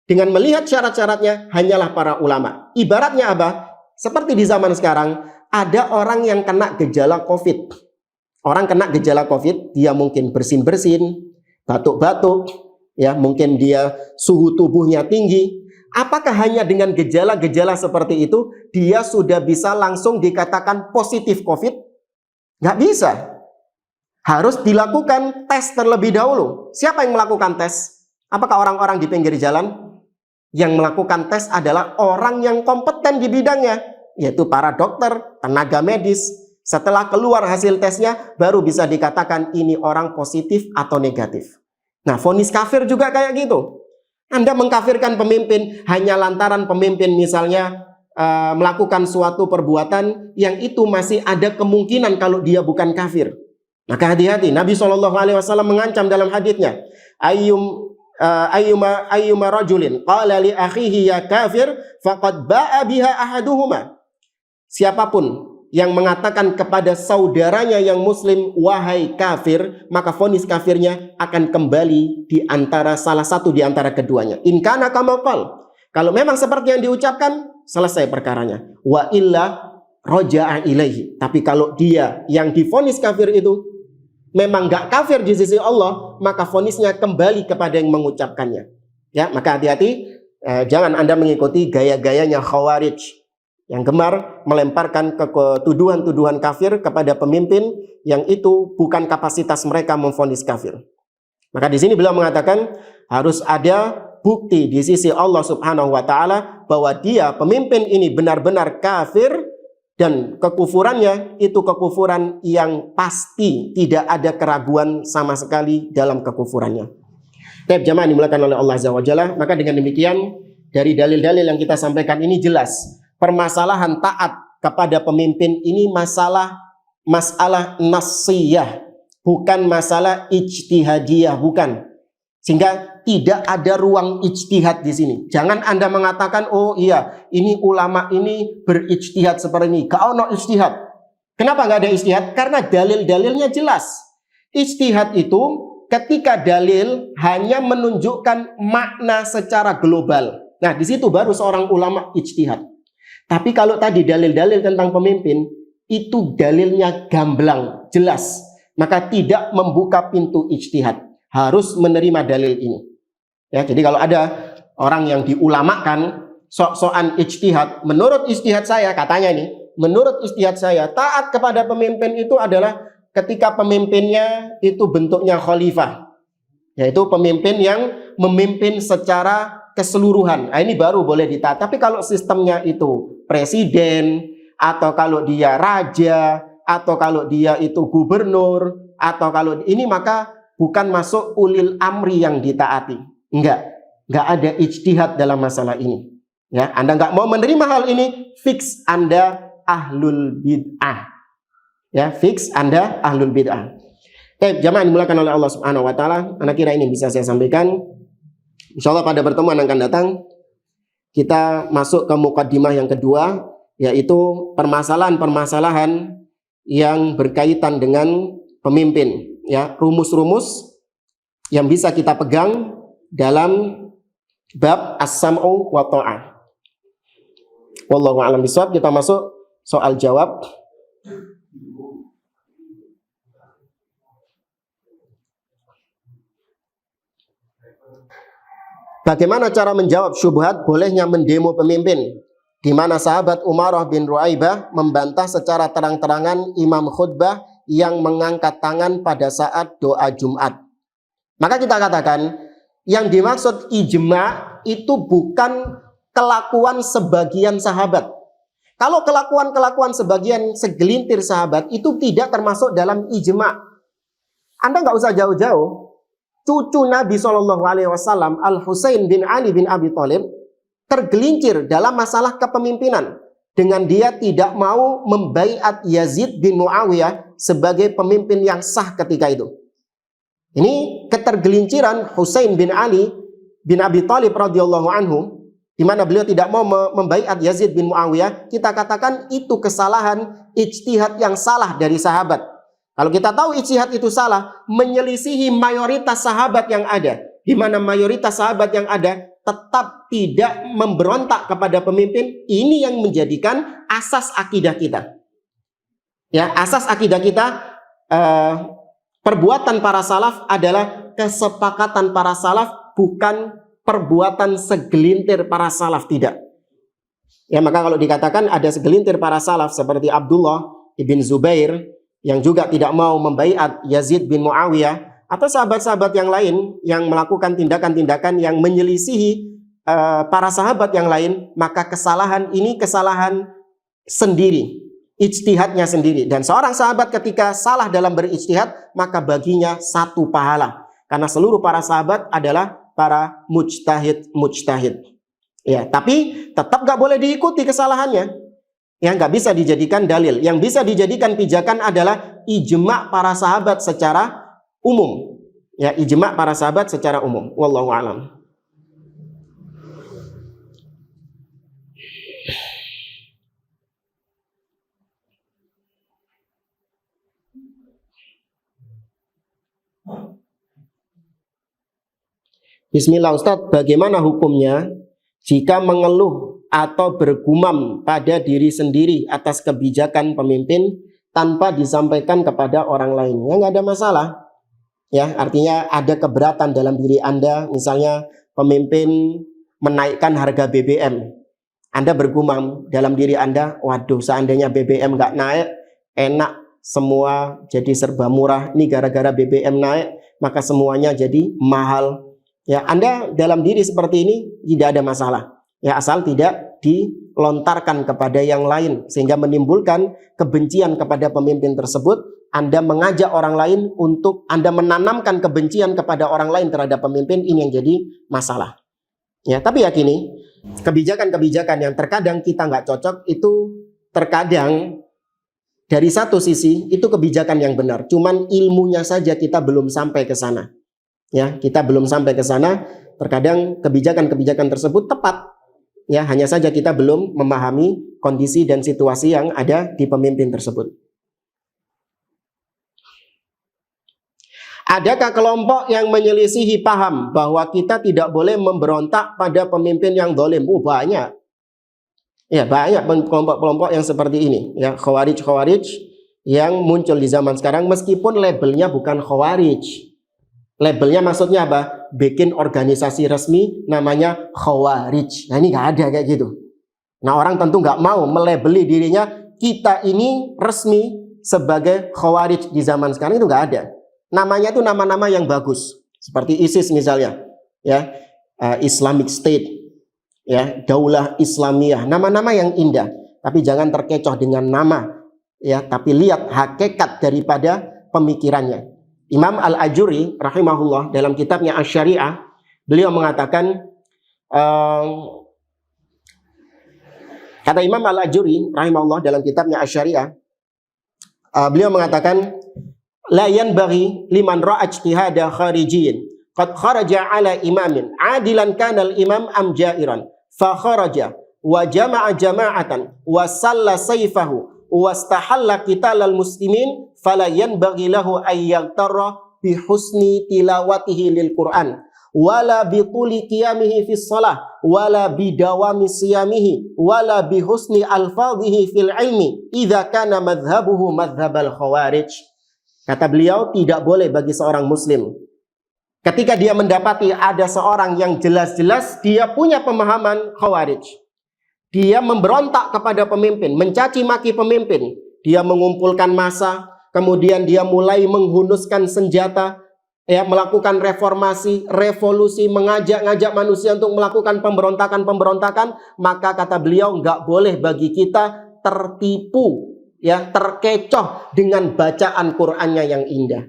dengan melihat syarat-syaratnya hanyalah para ulama. Ibaratnya apa? Seperti di zaman sekarang, ada orang yang kena gejala COVID. Orang kena gejala COVID, dia mungkin bersin-bersin, batuk-batuk, ya, mungkin dia suhu tubuhnya tinggi. Apakah hanya dengan gejala-gejala seperti itu, dia sudah bisa langsung dikatakan positif COVID? Nggak bisa. Harus dilakukan tes terlebih dahulu. Siapa yang melakukan tes? Apakah orang-orang di pinggir jalan? Yang melakukan tes adalah orang yang kompeten di bidangnya, yaitu para dokter, tenaga medis. Setelah keluar hasil tesnya, baru bisa dikatakan ini orang positif atau negatif. Nah, vonis kafir juga kayak gitu. Anda mengkafirkan pemimpin hanya lantaran pemimpin misalnya melakukan suatu perbuatan yang itu masih ada kemungkinan kalau dia bukan kafir. Maka hati-hati. Nabi SAW mengancam dalam haditsnya, ayyuma rajulin qala li akhihi ya kafir faqad ba'a biha ahaduhuma. Siapapun yang mengatakan kepada saudaranya yang muslim wahai kafir, maka vonis kafirnya akan kembali di antara salah satu di antara keduanya. In kana kama qala. Kalau memang seperti yang diucapkan, selesai perkaranya. Wa illa raja'a ilaihi. Tapi kalau dia yang divonis kafir itu memang nggak kafir di sisi Allah, maka vonisnya kembali kepada yang mengucapkannya. Ya, maka hati-hati, jangan Anda mengikuti gaya-gayanya Khawarij yang gemar melemparkan tuduhan-tuduhan kafir kepada pemimpin yang itu bukan kapasitas mereka memvonis kafir. Maka di sini beliau mengatakan harus ada bukti di sisi Allah Subhanahu wa taala bahwa dia pemimpin ini benar-benar kafir dan kekufurannya itu kekufuran yang pasti, tidak ada keraguan sama sekali dalam kekufurannya. Baik, jamaah dimuliakan oleh Allah Azza wa Jalla, maka dengan demikian dari dalil-dalil yang kita sampaikan ini jelas permasalahan taat kepada pemimpin ini masalah nassiyah, bukan masalah ijtihadiyah, bukan. Sehingga tidak ada ruang ijtihad di sini. Jangan Anda mengatakan, oh iya, ini ulama ini berijtihad seperti ini. Gak ono ijtihad. Kenapa nggak ada ijtihad? Karena dalil-dalilnya jelas. Ijtihad itu ketika dalil hanya menunjukkan makna secara global. Nah, di situ baru seorang ulama ijtihad. Tapi kalau tadi dalil-dalil tentang pemimpin, itu dalilnya gamblang, jelas. Maka tidak membuka pintu ijtihad. Harus menerima dalil ini. Ya, jadi kalau ada orang yang diulamakan, sok-sokan ijtihad, menurut ijtihad saya, katanya ini, menurut ijtihad saya, taat kepada pemimpin itu adalah ketika pemimpinnya itu bentuknya khalifah. Yaitu pemimpin yang memimpin secara keseluruhan. Nah, ini baru boleh ditaat. Tapi kalau sistemnya itu presiden, atau kalau dia raja, atau kalau dia itu gubernur, atau kalau ini, maka bukan masuk ulil amri yang ditaati. Enggak ada ijtihad dalam masalah ini. Ya, Anda enggak mau menerima hal ini, fix Anda ahlul bid'ah. Ya, fix Anda ahlul bid'ah. Jamaah dimulakan oleh Allah Subhanahu wa taala, anak kira ini bisa saya sampaikan. Insyaallah pada pertemuan yang akan datang kita masuk ke mukaddimah yang kedua, yaitu permasalahan-permasalahan yang berkaitan dengan pemimpin. Ya, rumus-rumus yang bisa kita pegang dalam bab as-sam'u wa ta'ah. Wallahu a'lam bishawab. Kita masuk soal jawab. Bagaimana cara menjawab syubhat bolehnya mendemo pemimpin, di mana sahabat Umarah bin Ru'aibah membantah secara terang-terangan imam khutbah yang mengangkat tangan pada saat doa Jumat. Maka kita katakan, yang dimaksud ijma itu bukan kelakuan sebagian sahabat. Kalau kelakuan-kelakuan segelintir sahabat itu tidak termasuk dalam ijma'. Anda nggak usah jauh-jauh. Cucu Nabi SAW, Al-Husain bin Ali bin Abi Thalib, tergelincir dalam masalah kepemimpinan dengan dia tidak mau membaiat Yazid bin Muawiyah sebagai pemimpin yang sah ketika itu. Ini ketergelinciran Husain bin Ali bin Abi Thalib radhiyallahu anhu, di mana beliau tidak mau membaiat Yazid bin Muawiyah, kita katakan itu kesalahan ijtihad yang salah dari sahabat. Kalau kita tahu ijtihad itu salah, menyelisihi mayoritas sahabat yang ada, di mana mayoritas sahabat yang ada tetap tidak memberontak kepada pemimpin, ini yang menjadikan asas akidah kita. Ya, asas akidah kita, perbuatan para salaf adalah kesepakatan para salaf, bukan perbuatan segelintir para salaf, tidak. Ya, maka kalau dikatakan ada segelintir para salaf seperti Abdullah ibn Zubair yang juga tidak mau membaiat Yazid bin Muawiyah, atau sahabat-sahabat yang lain yang melakukan tindakan-tindakan yang menyelisihi para sahabat yang lain, maka kesalahan ini kesalahan sendiri, ijtihadnya sendiri. Dan seorang sahabat ketika salah dalam berijtihad, maka baginya satu pahala, karena seluruh para sahabat adalah para mujtahid. Ya, tapi tetap gak boleh diikuti kesalahannya. Yang nggak bisa dijadikan dalil. Yang bisa dijadikan pijakan adalah ijma' para sahabat secara umum. Ya, ijma' para sahabat secara umum. Wallahu a'lam. Bismillah Ustadz, bagaimana hukumnya jika mengeluh atau bergumam pada diri sendiri atas kebijakan pemimpin tanpa disampaikan kepada orang lain? Ya, nggak ada masalah. Ya, artinya ada keberatan dalam diri Anda, misalnya pemimpin menaikkan harga BBM. Anda bergumam dalam diri Anda, waduh, seandainya BBM nggak naik, enak, semua jadi serba murah. Ini gara-gara BBM naik, maka semuanya jadi mahal. Ya, Anda dalam diri seperti ini tidak ada masalah. Ya, asal tidak dilontarkan kepada yang lain sehingga menimbulkan kebencian kepada pemimpin tersebut. Anda mengajak orang lain untuk Anda menanamkan kebencian kepada orang lain terhadap pemimpin, ini yang jadi masalah. Ya, tapi yakini kebijakan-kebijakan yang terkadang kita nggak cocok itu terkadang dari satu sisi itu kebijakan yang benar, cuman ilmunya saja kita belum sampai ke sana. Ya, kita belum sampai ke sana. Terkadang kebijakan-kebijakan tersebut tepat. Ya, hanya saja kita belum memahami kondisi dan situasi yang ada di pemimpin tersebut. Adakah kelompok yang menyelisihi paham bahwa kita tidak boleh memberontak pada pemimpin yang zalim? Banyak. Ya, banyak kelompok-kelompok yang seperti ini. Ya, khawarij yang muncul di zaman sekarang meskipun labelnya bukan khawarij. Labelnya maksudnya apa? Bikin organisasi resmi namanya khawarij. Nah, ini nggak ada kayak gitu. Nah, orang tentu nggak mau melabeli dirinya kita ini resmi sebagai khawarij di zaman sekarang, itu nggak ada. Namanya itu nama-nama yang bagus, seperti ISIS misalnya, ya, Islamic State, ya, Daulah Islamiyah, nama-nama yang indah. Tapi jangan terkecoh dengan nama, ya, tapi lihat hakikat daripada pemikirannya. Imam Al-Ajuri rahimahullah dalam kitabnya Asy-Syari'ah, beliau mengatakan, kata Imam Al-Ajuri rahimahullah dalam kitabnya Asy-Syari'ah, beliau mengatakan, la yanbaghi liman ra'a ijtihada kharijiyyin qad kharaja ala imamin adilan kana al-imam am ja'iran fa kharaja wa jama'a jama'atan wa salla sayfahu wastahalla qitalal muslimin fala yanbaghi lahu ay yaghtarra bi husni tilawatihi lil Qur'an wala bi tuli qiyamihi fis shalah wala bi dawami siyamihi wala bi husni alfadhihi fil ilmi idza kana madhhabuhu madhhabal khawarij. Kata beliau, tidak boleh bagi seorang muslim ketika dia mendapati ada seorang yang jelas-jelas dia punya pemahaman khawarij, dia memberontak kepada pemimpin, mencaci maki pemimpin, dia mengumpulkan massa, kemudian dia mulai menghunuskan senjata, ya, melakukan reformasi, revolusi, mengajak-ngajak manusia untuk melakukan pemberontakan-pemberontakan, maka kata beliau nggak boleh bagi kita tertipu, ya, terkecoh dengan bacaan Qur'annya yang indah.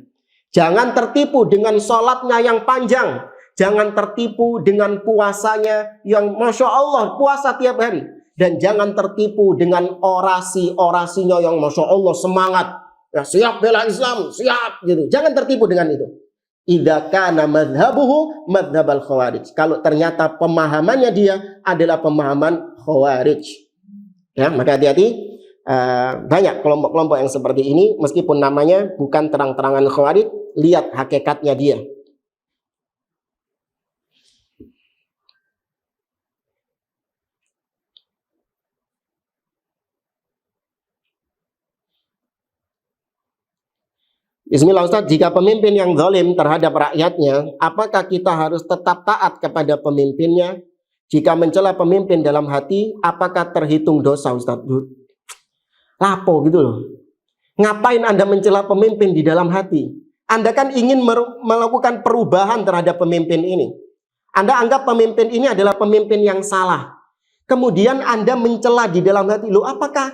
Jangan tertipu dengan sholatnya yang panjang. Jangan tertipu dengan puasanya yang Masya Allah, puasa tiap hari. Dan jangan tertipu dengan orasi-orasinya yang Masya Allah, semangat. Ya, siap bela Islam, siap gitu. Jangan tertipu dengan itu. Idza kana madhabuhu madhabal khawarij. Kalau ternyata pemahamannya dia adalah pemahaman khawarij. Ya, maka hati-hati. Banyak kelompok-kelompok yang seperti ini, meskipun namanya bukan terang-terangan khawarij, lihat hakikatnya dia. Bismillah Ustaz, jika pemimpin yang zalim terhadap rakyatnya, apakah kita harus tetap taat kepada pemimpinnya? Jika mencela pemimpin dalam hati, apakah terhitung dosa Ustaz? Lapo gitu loh. Ngapain Anda mencela pemimpin di dalam hati? Anda kan ingin melakukan perubahan terhadap pemimpin ini. Anda anggap pemimpin ini adalah pemimpin yang salah. Kemudian Anda mencela di dalam hati. Loh, apakah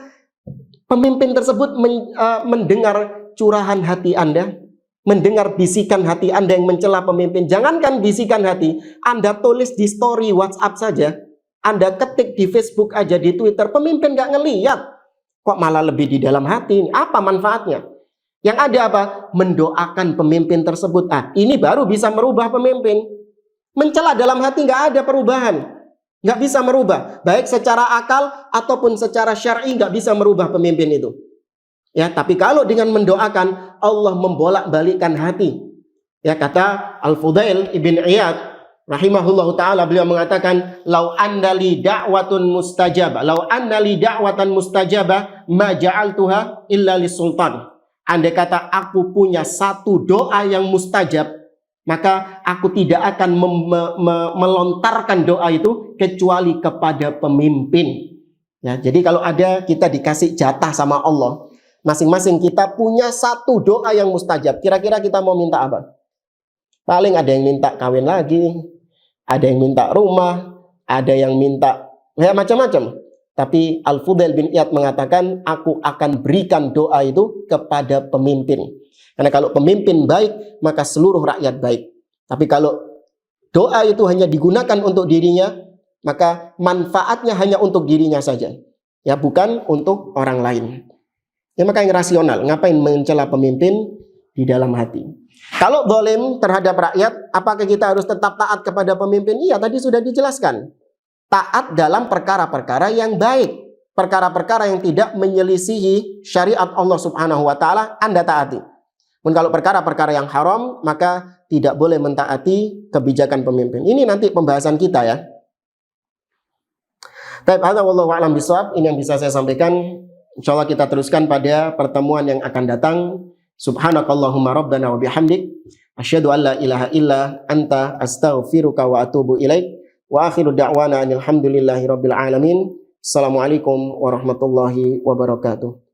pemimpin tersebut mendengar curahan hati Anda, mendengar bisikan hati Anda yang mencela pemimpin? Jangankan bisikan hati, Anda tulis di story WhatsApp saja, Anda ketik di Facebook aja, di Twitter, pemimpin nggak ngeliat, kok malah lebih di dalam hati. Apa manfaatnya? Yang ada apa? Mendoakan pemimpin tersebut. Ini baru bisa merubah pemimpin. Mencela dalam hati nggak ada perubahan, nggak bisa merubah, baik secara akal ataupun secara syar'i nggak bisa merubah pemimpin itu. Ya, tapi kalau dengan mendoakan, Allah membolak-balikkan hati. Ya, kata Al-Fudail ibn Iyad rahimahullahu taala, beliau mengatakan, "Lau anna li da'watun mustajabah, lau anna li da'watan mustajabah, ma ja'altuha illa lisultan." Andai kata aku punya satu doa yang mustajab, maka aku tidak akan melontarkan doa itu kecuali kepada pemimpin. Ya, jadi kalau ada kita dikasih jatah sama Allah, masing-masing kita punya satu doa yang mustajab. Kira-kira kita mau minta apa? Paling ada yang minta kawin lagi, ada yang minta rumah, ada yang minta ya macam-macam. Tapi Al-Fudail bin Iyad mengatakan, aku akan berikan doa itu kepada pemimpin. Karena kalau pemimpin baik, maka seluruh rakyat baik. Tapi kalau doa itu hanya digunakan untuk dirinya, maka manfaatnya hanya untuk dirinya saja. Ya, bukan untuk orang lain. Ya, maka yang rasional, ngapain mencela pemimpin di dalam hati? Kalau zalim terhadap rakyat, apakah kita harus tetap taat kepada pemimpin? Iya, tadi sudah dijelaskan. Taat dalam perkara-perkara yang baik. Perkara-perkara yang tidak menyelisihi syariat Allah Subhanahu wa taala, Anda taati. Pun kalau perkara-perkara yang haram, maka tidak boleh mentaati kebijakan pemimpin. Ini nanti pembahasan kita ya. Baik, hadza wallahu a'lam bishawab. Ini yang bisa saya sampaikan. Insyaallah kita teruskan pada pertemuan yang akan datang. Subhanakallahumma rabbana wa bihamdik, asyhadu an la ilaha illa anta, astaghfiruka wa atubu ilaik. Wa akhiru da'wana alhamdulillahi rabbil alamin. Assalamualaikum warahmatullahi wabarakatuh.